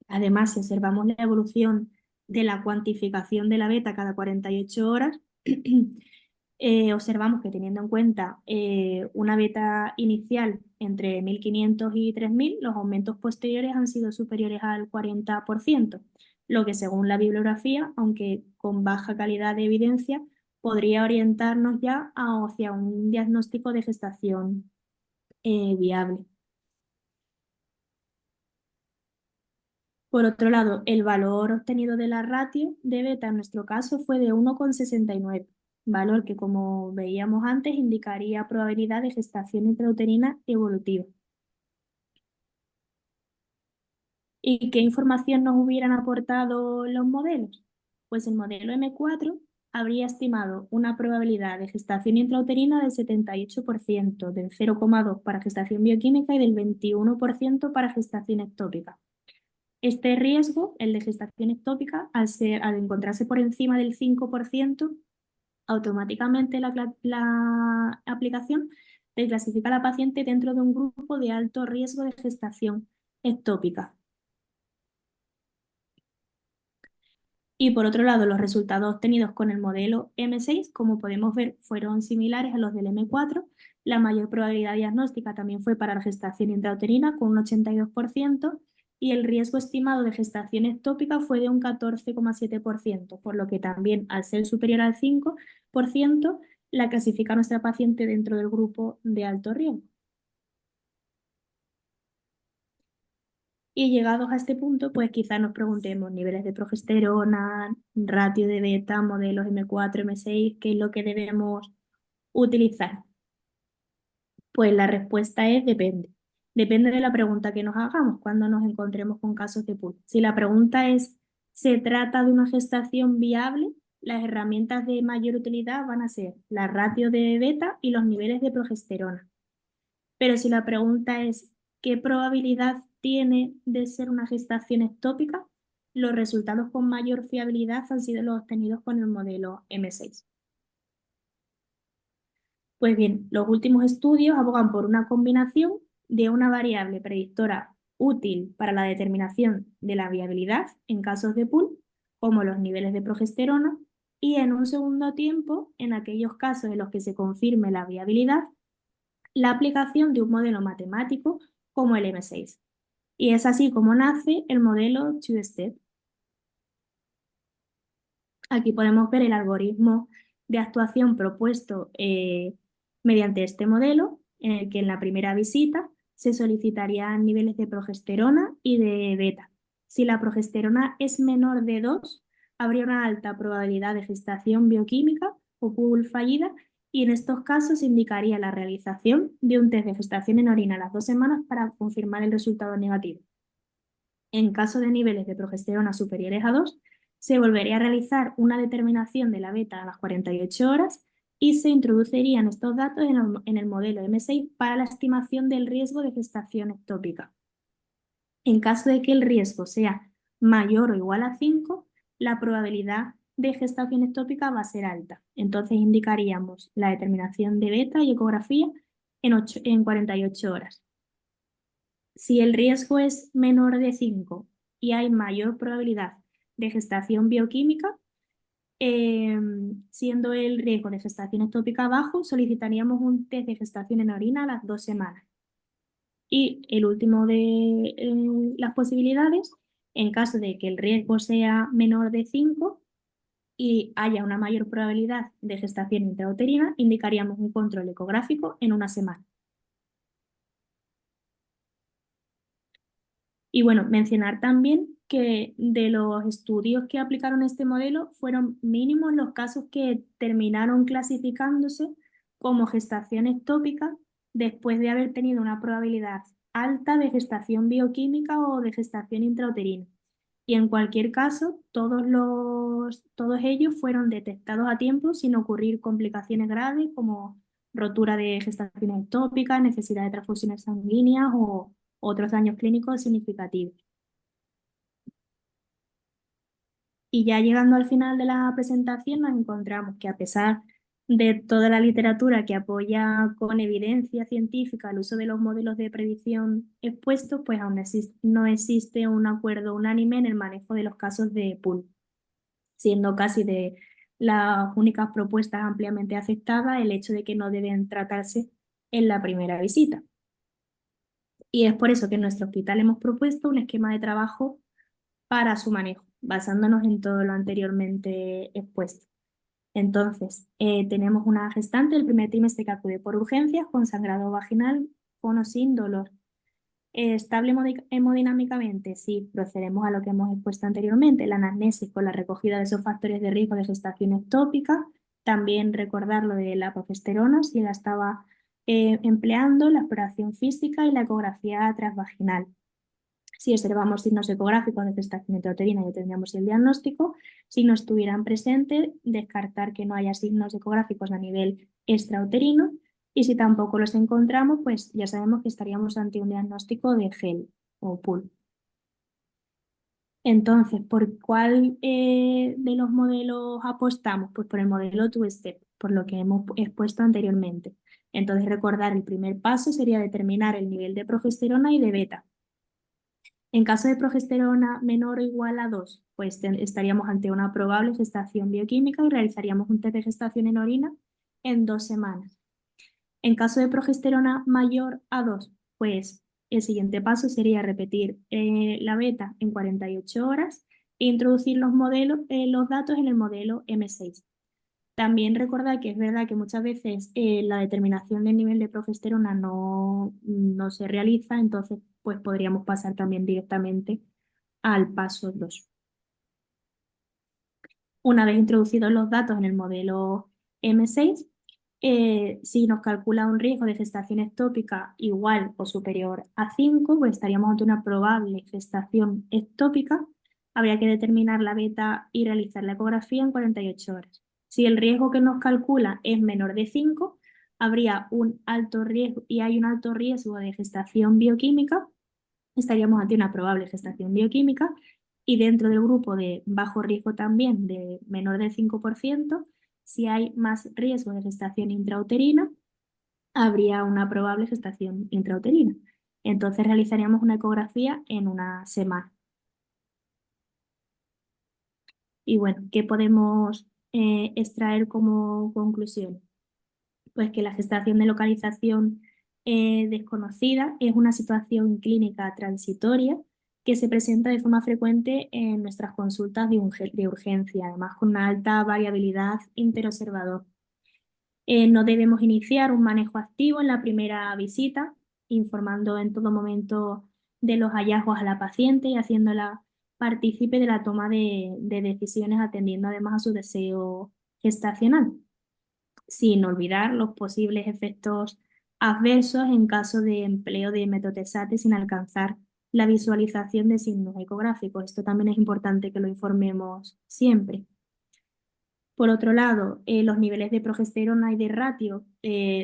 Además, si observamos la evolución de la cuantificación de la beta cada 48 horas, observamos que teniendo en cuenta una beta inicial entre 1.500 y 3.000, los aumentos posteriores han sido superiores al 40%, lo que según la bibliografía, aunque con baja calidad de evidencia, podría orientarnos ya hacia un diagnóstico de gestación viable. Por otro lado, el valor obtenido de la ratio de beta en nuestro caso fue de 1,69, valor que, como veíamos antes, indicaría probabilidad de gestación intrauterina evolutiva. ¿Y qué información nos hubieran aportado los modelos? Pues el modelo M4 habría estimado una probabilidad de gestación intrauterina del 78%, del 0,2 para gestación bioquímica y del 21% para gestación ectópica. Este riesgo, el de gestación ectópica, al encontrarse por encima del 5%, automáticamente la aplicación clasifica a la paciente dentro de un grupo de alto riesgo de gestación ectópica. Y por otro lado, los resultados obtenidos con el modelo M6, como podemos ver, fueron similares a los del M4. La mayor probabilidad diagnóstica también fue para la gestación intrauterina, con un 82%, y el riesgo estimado de gestación ectópica fue de un 14,7%, por lo que también, al ser superior al 5%, la clasifica a nuestra paciente dentro del grupo de alto riesgo. Y llegados a este punto, pues quizás nos preguntemos niveles de progesterona, ratio de beta, modelos M4, M6, ¿qué es lo que debemos utilizar? Pues la respuesta es depende. Depende de la pregunta que nos hagamos cuando nos encontremos con casos de PUL. Si la pregunta es, ¿se trata de una gestación viable? Las herramientas de mayor utilidad van a ser la ratio de beta y los niveles de progesterona. Pero si la pregunta es ¿qué probabilidad tiene de ser una gestación ectópica? Los resultados con mayor fiabilidad han sido los obtenidos con el modelo M6. Pues bien, los últimos estudios abogan por una combinación de una variable predictora útil para la determinación de la viabilidad en casos de PUL, como los niveles de progesterona, y en un segundo tiempo, en aquellos casos en los que se confirme la viabilidad, la aplicación de un modelo matemático como el M6. Y es así como nace el modelo Two-Step. Aquí podemos ver el algoritmo de actuación propuesto mediante este modelo, en el que en la primera visita se solicitarían niveles de progesterona y de beta. Si la progesterona es menor de 2, habría una alta probabilidad de gestación bioquímica o PUL fallida, y en estos casos se indicaría la realización de un test de gestación en orina a las 2 semanas para confirmar el resultado negativo. En caso de niveles de progesterona superiores a 2, se volvería a realizar una determinación de la beta a las 48 horas y se introducirían estos datos en el modelo M6 para la estimación del riesgo de gestación ectópica. En caso de que el riesgo sea mayor o igual a 5, la probabilidad de gestación ectópica va a ser alta. Entonces indicaríamos la determinación de beta y ecografía en 48 horas. Si el riesgo es menor de 5 y hay mayor probabilidad de gestación bioquímica, siendo el riesgo de gestación ectópica bajo, solicitaríamos un test de gestación en orina a las 2 semanas. Y el último de las posibilidades, en caso de que el riesgo sea menor de 5 y haya una mayor probabilidad de gestación intrauterina, indicaríamos un control ecográfico en 1 semana. Y bueno, mencionar también que de los estudios que aplicaron este modelo fueron mínimos los casos que terminaron clasificándose como gestación ectópica después de haber tenido una probabilidad alta de gestación bioquímica o de gestación intrauterina. Y en cualquier caso, todos ellos fueron detectados a tiempo sin ocurrir complicaciones graves como rotura de gestación ectópica, necesidad de transfusiones sanguíneas o otros daños clínicos significativos. Y ya llegando al final de la presentación nos encontramos que a pesar de toda la literatura que apoya con evidencia científica el uso de los modelos de predicción expuestos, pues aún no existe un acuerdo unánime en el manejo de los casos de pool, siendo casi de las únicas propuestas ampliamente aceptadas el hecho de que no deben tratarse en la primera visita. Y es por eso que en nuestro hospital hemos propuesto un esquema de trabajo para su manejo, basándonos en todo lo anteriormente expuesto. Entonces, tenemos una gestante del primer trimestre que acude por urgencias con sangrado vaginal con o sin dolor. Estable hemodinámicamente, sí, procedemos a lo que hemos expuesto anteriormente, la anamnesis con la recogida de esos factores de riesgo de gestación ectópica, también recordar lo de la progesterona, si la estaba empleando, la exploración física y la ecografía transvaginal. Si observamos signos ecográficos de gestación intrauterina, ya tendríamos el diagnóstico. Si no estuvieran presentes, descartar que no haya signos ecográficos a nivel extrauterino. Y si tampoco los encontramos, pues ya sabemos que estaríamos ante un diagnóstico de GEL o PUL. Entonces, ¿por cuál de los modelos apostamos? Pues por el modelo two-step, por lo que hemos expuesto anteriormente. Entonces, recordar, el primer paso sería determinar el nivel de progesterona y de beta. En caso de progesterona menor o igual a 2, pues estaríamos ante una probable gestación bioquímica y realizaríamos un test de gestación en orina en 2 semanas. En caso de progesterona mayor a 2, pues el siguiente paso sería repetir la beta en 48 horas e introducir los datos en el modelo M6. También recordar que es verdad que muchas veces la determinación del nivel de progesterona no se realiza, entonces pues podríamos pasar también directamente al paso 2. Una vez introducidos los datos en el modelo M6, si nos calcula un riesgo de gestación ectópica igual o superior a 5, pues estaríamos ante una probable gestación ectópica. Habría que determinar la beta y realizar la ecografía en 48 horas. Si el riesgo que nos calcula es menor de 5, habría un alto riesgo y hay un alto riesgo de gestación bioquímica, estaríamos ante una probable gestación bioquímica, y dentro del grupo de bajo riesgo también, de menor del 5%, si hay más riesgo de gestación intrauterina, habría una probable gestación intrauterina. Entonces realizaríamos una ecografía en 1 semana. Y bueno, ¿qué podemos extraer como conclusión? Pues que la gestación de localización desconocida es una situación clínica transitoria que se presenta de forma frecuente en nuestras consultas de urgencia, además con una alta variabilidad interobservador. No debemos iniciar un manejo activo en la primera visita, informando en todo momento de los hallazgos a la paciente y haciéndola partícipe de la toma de decisiones, atendiendo además a su deseo gestacional, sin olvidar los posibles efectos adversos en caso de empleo de metotrexate sin alcanzar la visualización de signos ecográficos. Esto también es importante que lo informemos siempre. Por otro lado, los niveles de progesterona y de ratio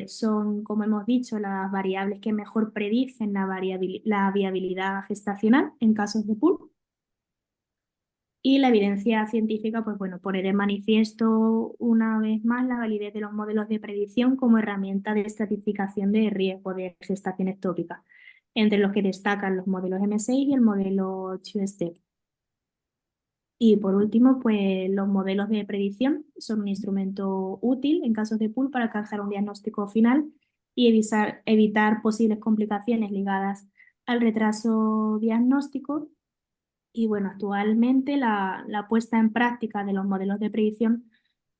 son, como hemos dicho, las variables que mejor predicen la viabilidad gestacional en casos de PUL. Y la evidencia científica, pues bueno, pone de manifiesto una vez más la validez de los modelos de predicción como herramienta de estratificación de riesgo de gestación ectópica, entre los que destacan los modelos M6 y el modelo two-step. Y por último, pues los modelos de predicción son un instrumento útil en casos de PUL para alcanzar un diagnóstico final y evitar posibles complicaciones ligadas al retraso diagnóstico. Y bueno, actualmente la puesta en práctica de los modelos de predicción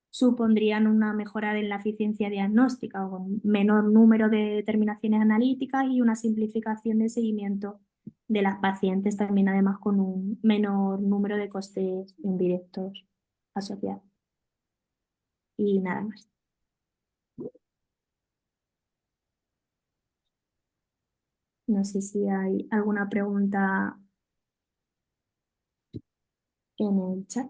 supondrían una mejora en la eficiencia diagnóstica, o un menor número de determinaciones analíticas y una simplificación de seguimiento de las pacientes, también además con un menor número de costes indirectos asociados. Y nada más. No sé si hay alguna pregunta en el chat.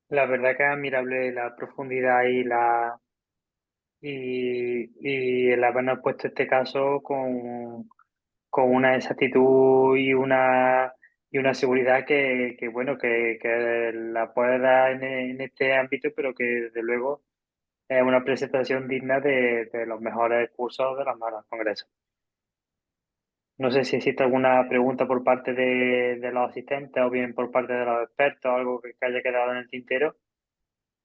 La verdad que es admirable la profundidad y el habernos puesto este caso con una exactitud y una seguridad bueno, que la puede dar en este ámbito, pero que desde luego es una presentación digna de los mejores cursos de los mejores congresos. No sé si existe alguna pregunta por parte de los asistentes o bien por parte de los expertos, algo que haya quedado en el tintero.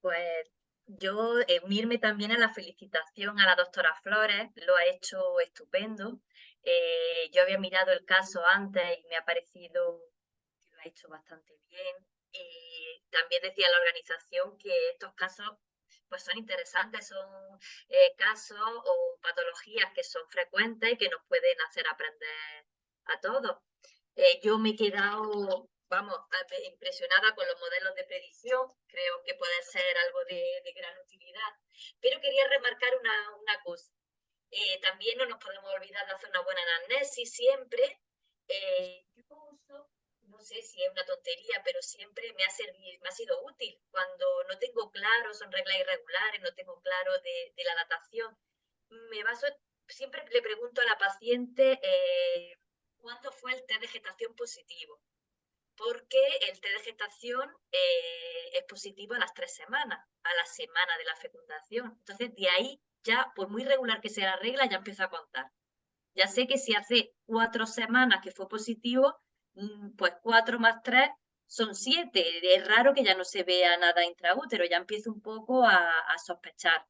Pues yo unirme también a la felicitación a la doctora Flores, lo ha hecho estupendo. Yo había mirado el caso antes y me ha parecido que lo ha hecho bastante bien. Y también decía la organización que estos casos pues son interesantes, son casos o patologías que son frecuentes y que nos pueden hacer aprender a todos. Yo me he quedado, vamos, impresionada con los modelos de predicción, creo que puede ser algo de gran utilidad, pero quería remarcar una cosa. También no nos podemos olvidar de hacer una buena anamnesis siempre. Yo uso, no sé si es una tontería, pero siempre me ha sido útil. Cuando no tengo claro, son reglas irregulares, no tengo claro de la datación, me baso, siempre le pregunto a la paciente cuándo fue el test de gestación positivo, porque el test de gestación es positivo a las 3 semanas, a la semana de la fecundación. Entonces, de ahí ya, por muy regular que sea la regla, ya empiezo a contar. Ya sé que si hace 4 semanas que fue positivo, pues 4 más 3 son 7. Es raro que ya no se vea nada intraútero, ya empiezo un poco a sospechar.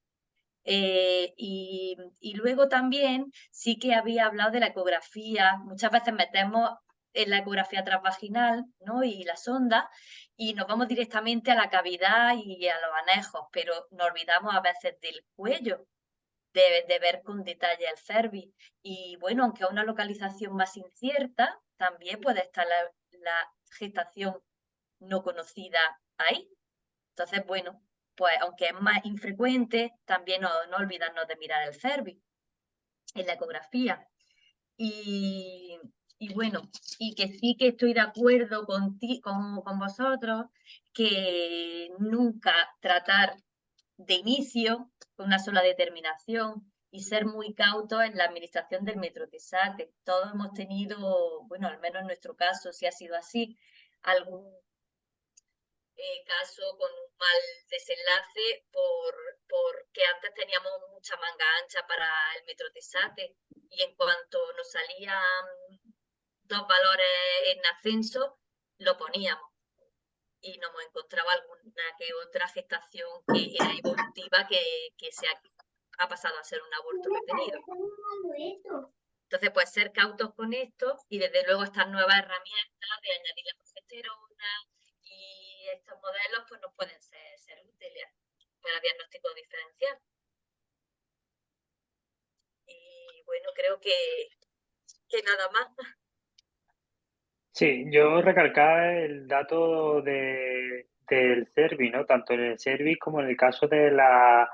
Y luego también sí que había hablado de la ecografía. Muchas veces metemos en la ecografía transvaginal, ¿no? Y la sonda, y nos vamos directamente a la cavidad y a los anejos, pero nos olvidamos a veces del cuello, de ver con detalle el cervix. Y bueno, aunque a una localización más incierta, también puede estar la gestación no conocida ahí. Entonces, bueno, pues aunque es más infrecuente, también no olvidarnos de mirar el cervix en la ecografía. Y, y bueno, y que sí que estoy de acuerdo con vosotros que nunca tratar de inicio con una sola determinación y ser muy cautos en la administración del metrotexate. Todos hemos tenido, bueno, al menos en nuestro caso, si ha sido así, algún caso con un mal desenlace porque antes teníamos mucha manga ancha para el metrotexate y en cuanto nos salían 2 valores en ascenso, lo poníamos y nos hemos encontrado alguna que otra gestación que era evolutiva que ha pasado a ser un aborto retenido. Entonces, pues ser cautos con esto y desde luego estas nuevas herramientas de añadir la progesterona y estos modelos pues nos pueden ser útiles para diagnóstico diferencial. Y bueno, creo que nada más. Sí, yo recalcaba el dato del cervix, ¿no? Tanto en el cervix como en el caso de las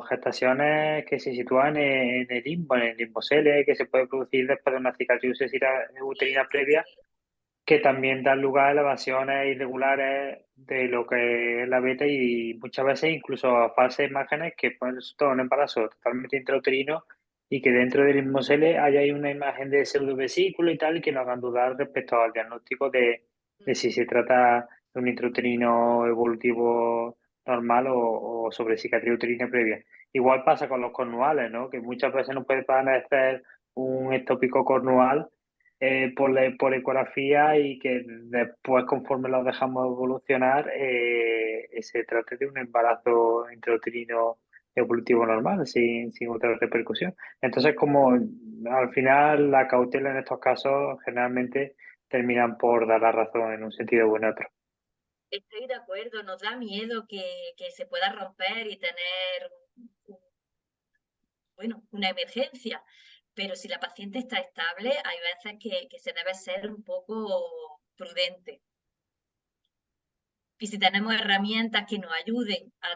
gestaciones que se sitúan en el limbo, en el limbocele, que se puede producir después de una cicatriz uterina previa, que también dan lugar a elevaciones irregulares de lo que es la beta y muchas veces incluso a falsas imágenes que pueden resultar un embarazo totalmente intrauterino y que dentro del mismo cele haya ahí una imagen de pseudovesículo y tal y que nos hagan dudar respecto al diagnóstico de si se trata de un intrauterino evolutivo normal o sobre cicatriz uterina previa. Igual pasa con los cornuales, ¿no? Que muchas veces nos puede parecer un ectópico cornual por ecografía y que después, conforme los dejamos evolucionar, se trate de un embarazo intrauterino evolutivo normal, sin otra repercusión. Entonces, como al final la cautela en estos casos generalmente terminan por dar la razón en un sentido u en otro. Estoy de acuerdo, nos da miedo que se pueda romper y tener bueno, una emergencia, pero si la paciente está estable, hay veces que se debe ser un poco prudente. Y si tenemos herramientas que nos ayuden a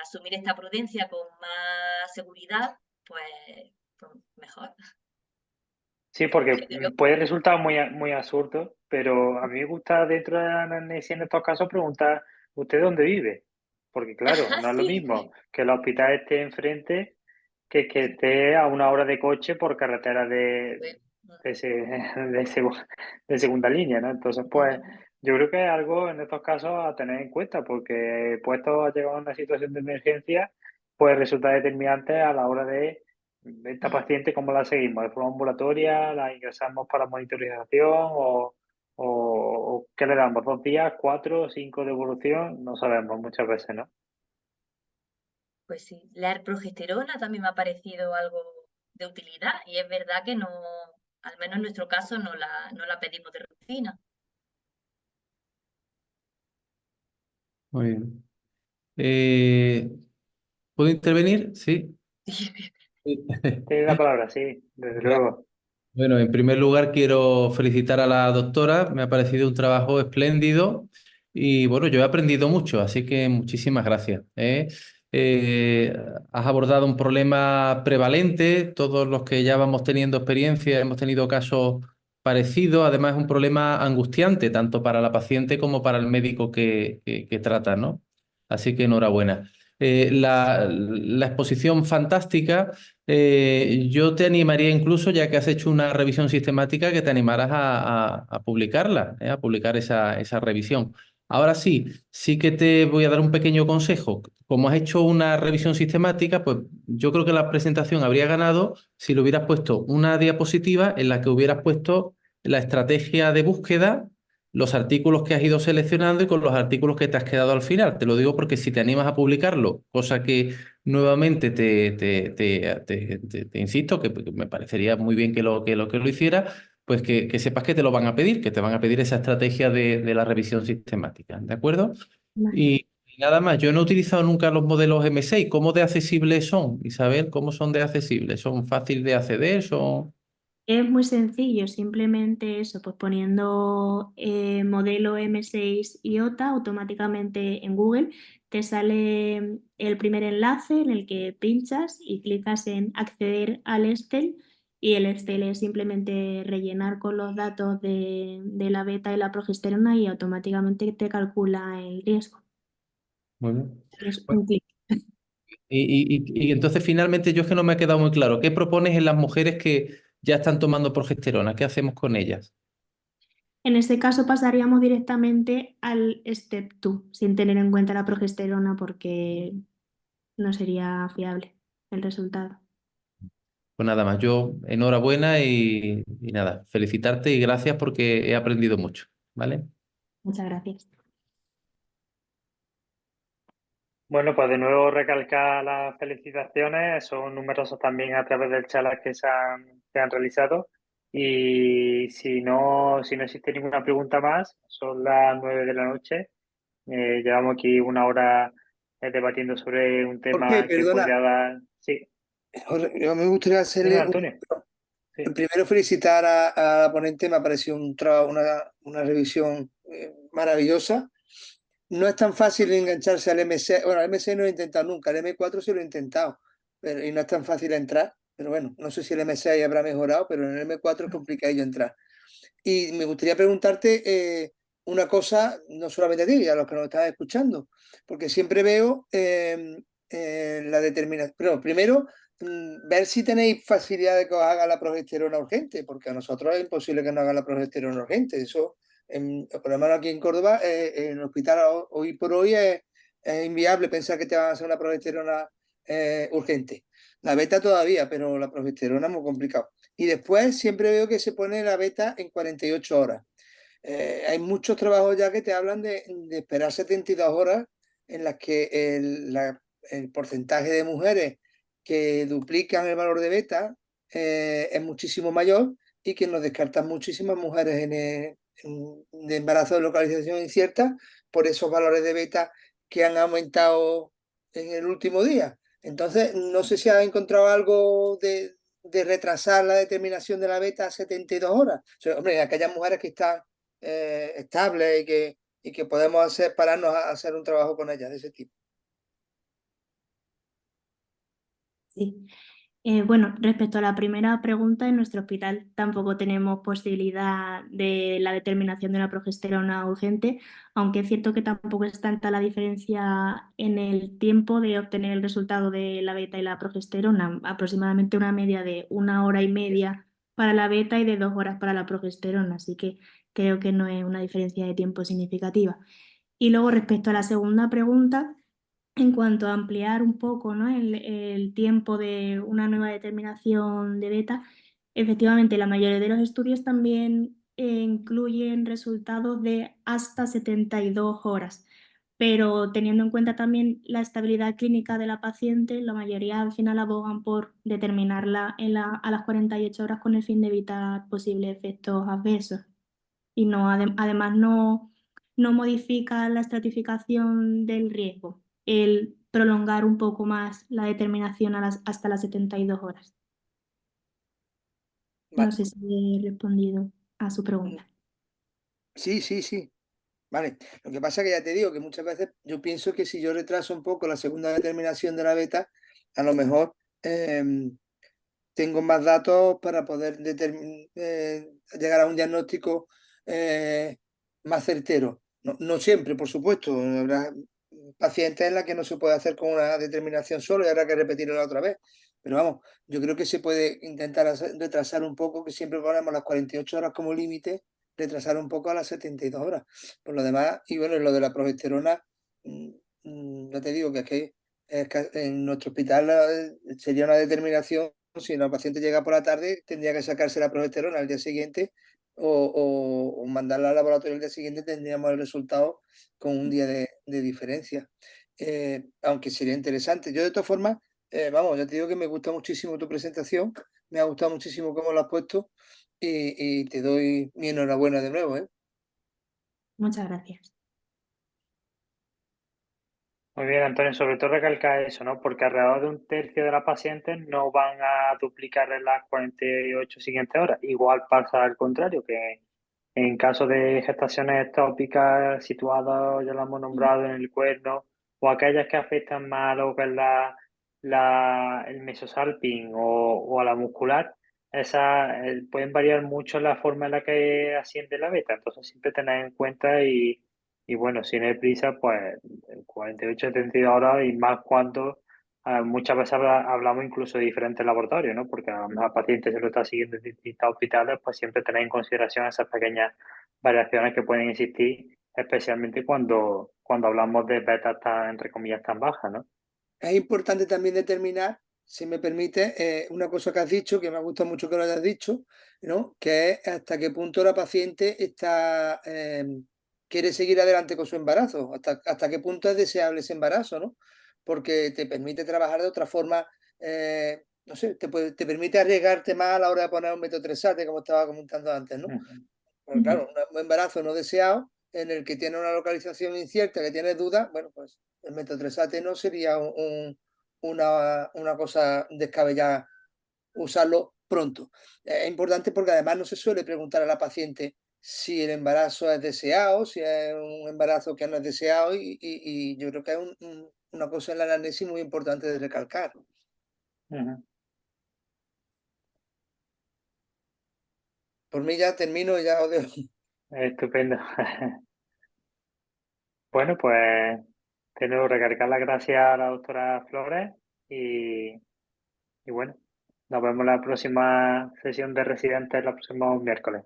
asumir esta prudencia con más seguridad, pues mejor. Sí, porque puede resultar muy absurdo, pero a mí me gusta dentro de la anamnesia en estos casos preguntar, ¿usted dónde vive? Porque claro, no es lo Sí, mismo que el hospital esté enfrente que esté a una hora de coche por carretera de, ese- de segunda línea, ¿no? Entonces, pues yo creo que es algo en estos casos a tener en cuenta, porque puesto a llegar a una situación de emergencia, puede resultar determinante a la hora de esta paciente, ¿cómo la seguimos? ¿De forma ambulatoria? ¿La ingresamos para monitorización? ¿O qué le damos? ¿2 días? ¿4? ¿5 de evolución? No sabemos muchas veces, ¿no? pues sí, la progesterona también me ha parecido algo de utilidad y es verdad que no, al menos en nuestro caso, no la pedimos de rutina. Muy bien. ¿Puedo intervenir? Sí. Sí. Tiene la palabra, sí, desde luego. Bueno, en primer lugar quiero felicitar a la doctora, me ha parecido un trabajo espléndido y bueno, yo he aprendido mucho, así que muchísimas gracias. Eh, Has abordado un problema prevalente, todos los que ya vamos teniendo experiencia hemos tenido casos parecidos, además es un problema angustiante tanto para la paciente como para el médico que trata, ¿no? Así que enhorabuena. La exposición fantástica. Yo te animaría incluso, ya que has hecho una revisión sistemática, que te animaras a publicarla, a publicar esa revisión. Ahora sí, sí que te voy a dar un pequeño consejo. Como has hecho una revisión sistemática, pues yo creo que la presentación habría ganado si le hubieras puesto una diapositiva en la que hubieras puesto la estrategia de búsqueda, los artículos que has ido seleccionando y con los artículos que te has quedado al final. Te lo digo porque si te animas a publicarlo, cosa que nuevamente te insisto que me parecería muy bien que lo hiciera, pues que sepas que te lo van a pedir, que te van a pedir esa estrategia de la revisión sistemática, ¿de acuerdo? Vale. Y nada más, yo no he utilizado nunca los modelos M6. ¿Cómo de accesibles son, Isabel? ¿Cómo son de accesibles? ¿Son fáciles de acceder? ¿Son...? Es muy sencillo, simplemente eso, pues poniendo modelo M6 IOTA automáticamente en Google te sale el primer enlace en el que pinchas y clicas en acceder al Excel y el Excel es simplemente rellenar con los datos de la beta y la progesterona y automáticamente te calcula el riesgo. Muy bien. Es Bueno, un clic. y entonces finalmente yo es que no me ha quedado muy claro. ¿Qué propones en las mujeres que ya están tomando progesterona? ¿Qué hacemos con ellas? En este caso pasaríamos directamente al Step 2 sin tener en cuenta la progesterona porque no sería fiable el resultado. Pues nada más, yo enhorabuena y nada, felicitarte y gracias porque he aprendido mucho, ¿vale? Muchas gracias. Bueno, pues de nuevo recalcar las felicitaciones, son numerosos también a través del chat que se han realizado. Y si no existe ninguna pregunta más, son las 9 de la noche. Llevamos aquí una hora debatiendo sobre un Jorge, tema que perdona, podría dar. Sí, Jorge, yo me gustaría dime, hacerle Antonio. Sí. primero felicitar a la ponente, me ha parecido una revisión maravillosa. No es tan fácil engancharse al MC, bueno, al MC no lo he intentado nunca, el M4 sí lo he intentado, y no es tan fácil entrar, pero bueno, no sé si el MC habrá mejorado, pero en el M4 es complicadillo entrar. Y me gustaría preguntarte una cosa, no solamente a ti, y a los que nos están escuchando, porque siempre veo la determinación. Pero primero, ver si tenéis facilidad de que os haga la progesterona urgente, porque a nosotros es imposible que nos haga la progesterona urgente. Eso, por lo menos aquí en Córdoba, en el hospital hoy por hoy es inviable pensar que te van a hacer una progesterona urgente. La beta todavía, pero la progesterona es muy complicado. Y después siempre veo que se pone la beta en 48 horas. Hay muchos trabajos ya que te hablan de esperar 72 horas en las que el porcentaje de mujeres que duplican el valor de beta es muchísimo mayor y que nos descartan muchísimas mujeres de embarazo de localización incierta por esos valores de beta que han aumentado en el último día. Entonces, no sé si has encontrado algo de retrasar la determinación de la beta a 72 horas. O sea, hombre, aquellas mujeres que están estables y que podemos pararnos a hacer un trabajo con ellas de ese tipo. Sí. Bueno, respecto a la primera pregunta, en nuestro hospital tampoco tenemos posibilidad de la determinación de la progesterona urgente, aunque es cierto que tampoco es tanta la diferencia en el tiempo de obtener el resultado de la beta y la progesterona, aproximadamente una media de 1 hora y media para la beta y de 2 horas para la progesterona, así que creo que no es una diferencia de tiempo significativa. Y luego respecto a la segunda pregunta, en cuanto a ampliar un poco, ¿no?, el tiempo de una nueva determinación de beta, efectivamente la mayoría de los estudios también incluyen resultados de hasta 72 horas, pero teniendo en cuenta también la estabilidad clínica de la paciente, la mayoría al final abogan por determinarla a las 48 horas con el fin de evitar posibles efectos adversos y no, además no modifica la estratificación del riesgo, el prolongar un poco más la determinación hasta las 72 horas. No Vale. sé si he respondido a su pregunta. Sí, sí, sí. Vale. Lo que pasa es que ya te digo que muchas veces yo pienso que si yo retraso un poco la segunda determinación de la beta, a lo mejor tengo más datos para poder llegar a un diagnóstico más certero. No, no siempre, por supuesto. Habrá pacientes en las que no se puede hacer con una determinación solo y habrá que repetirlo otra vez. Pero vamos, yo creo que se puede intentar retrasar un poco, que siempre ponemos las 48 horas como límite, retrasar un poco a las 72 horas. Por lo demás, y bueno, lo de la progesterona, ya te digo que en nuestro hospital sería una determinación. Si la paciente llega por la tarde, tendría que sacarse la progesterona al día siguiente o mandarla al laboratorio el día siguiente, tendríamos el resultado con un día de diferencia. Aunque sería interesante. Yo de todas formas, vamos, ya te digo que me gusta muchísimo tu presentación, me ha gustado muchísimo cómo lo has puesto y te doy mi enhorabuena de nuevo, ¿eh? Muchas gracias. Muy bien, Antonio, sobre todo recalcar eso, ¿no? Porque alrededor de un tercio de las pacientes no van a duplicar en las 48 siguientes horas. Igual pasa al contrario, que en caso de gestaciones ectópicas situadas, ya lo hemos nombrado, en el cuerno, o aquellas que afectan más a lo que es el mesosalping o a la muscular, esas pueden variar mucho la forma en la que asciende la beta. Entonces, siempre tener en cuenta y bueno, si no hay prisa, pues 48, 72 horas y más cuando muchas veces hablamos incluso de diferentes laboratorios, ¿no? Porque a los pacientes se lo está siguiendo en distintos hospitales, pues siempre tener en consideración esas pequeñas variaciones que pueden existir, especialmente cuando hablamos de betas tan, entre comillas, tan bajas, ¿no? Es importante también determinar, si me permite, una cosa que has dicho, que me gusta mucho que lo hayas dicho, ¿no? Que es hasta qué punto la paciente quiere seguir adelante con su embarazo, hasta qué punto es deseable ese embarazo, ¿no? Porque te permite trabajar de otra forma, no sé, te permite arriesgarte más a la hora de poner un metotrexate, como estaba comentando antes, ¿no? Ujú. Porque claro, un embarazo no deseado en el que tiene una localización incierta, que tiene dudas, bueno, pues el metotrexate no sería una cosa descabellada usarlo pronto. Es importante porque además no se suele preguntar a la paciente si el embarazo es deseado, si es un embarazo que no es deseado y yo creo que es una cosa en la anamnesis muy importante de recalcar. Ujú. Por mí ya termino y ya os dejo. Estupendo. Bueno, pues tengo que recargar las gracias a la doctora Flores y, y bueno, nos vemos en la próxima sesión de residentes el próximo miércoles.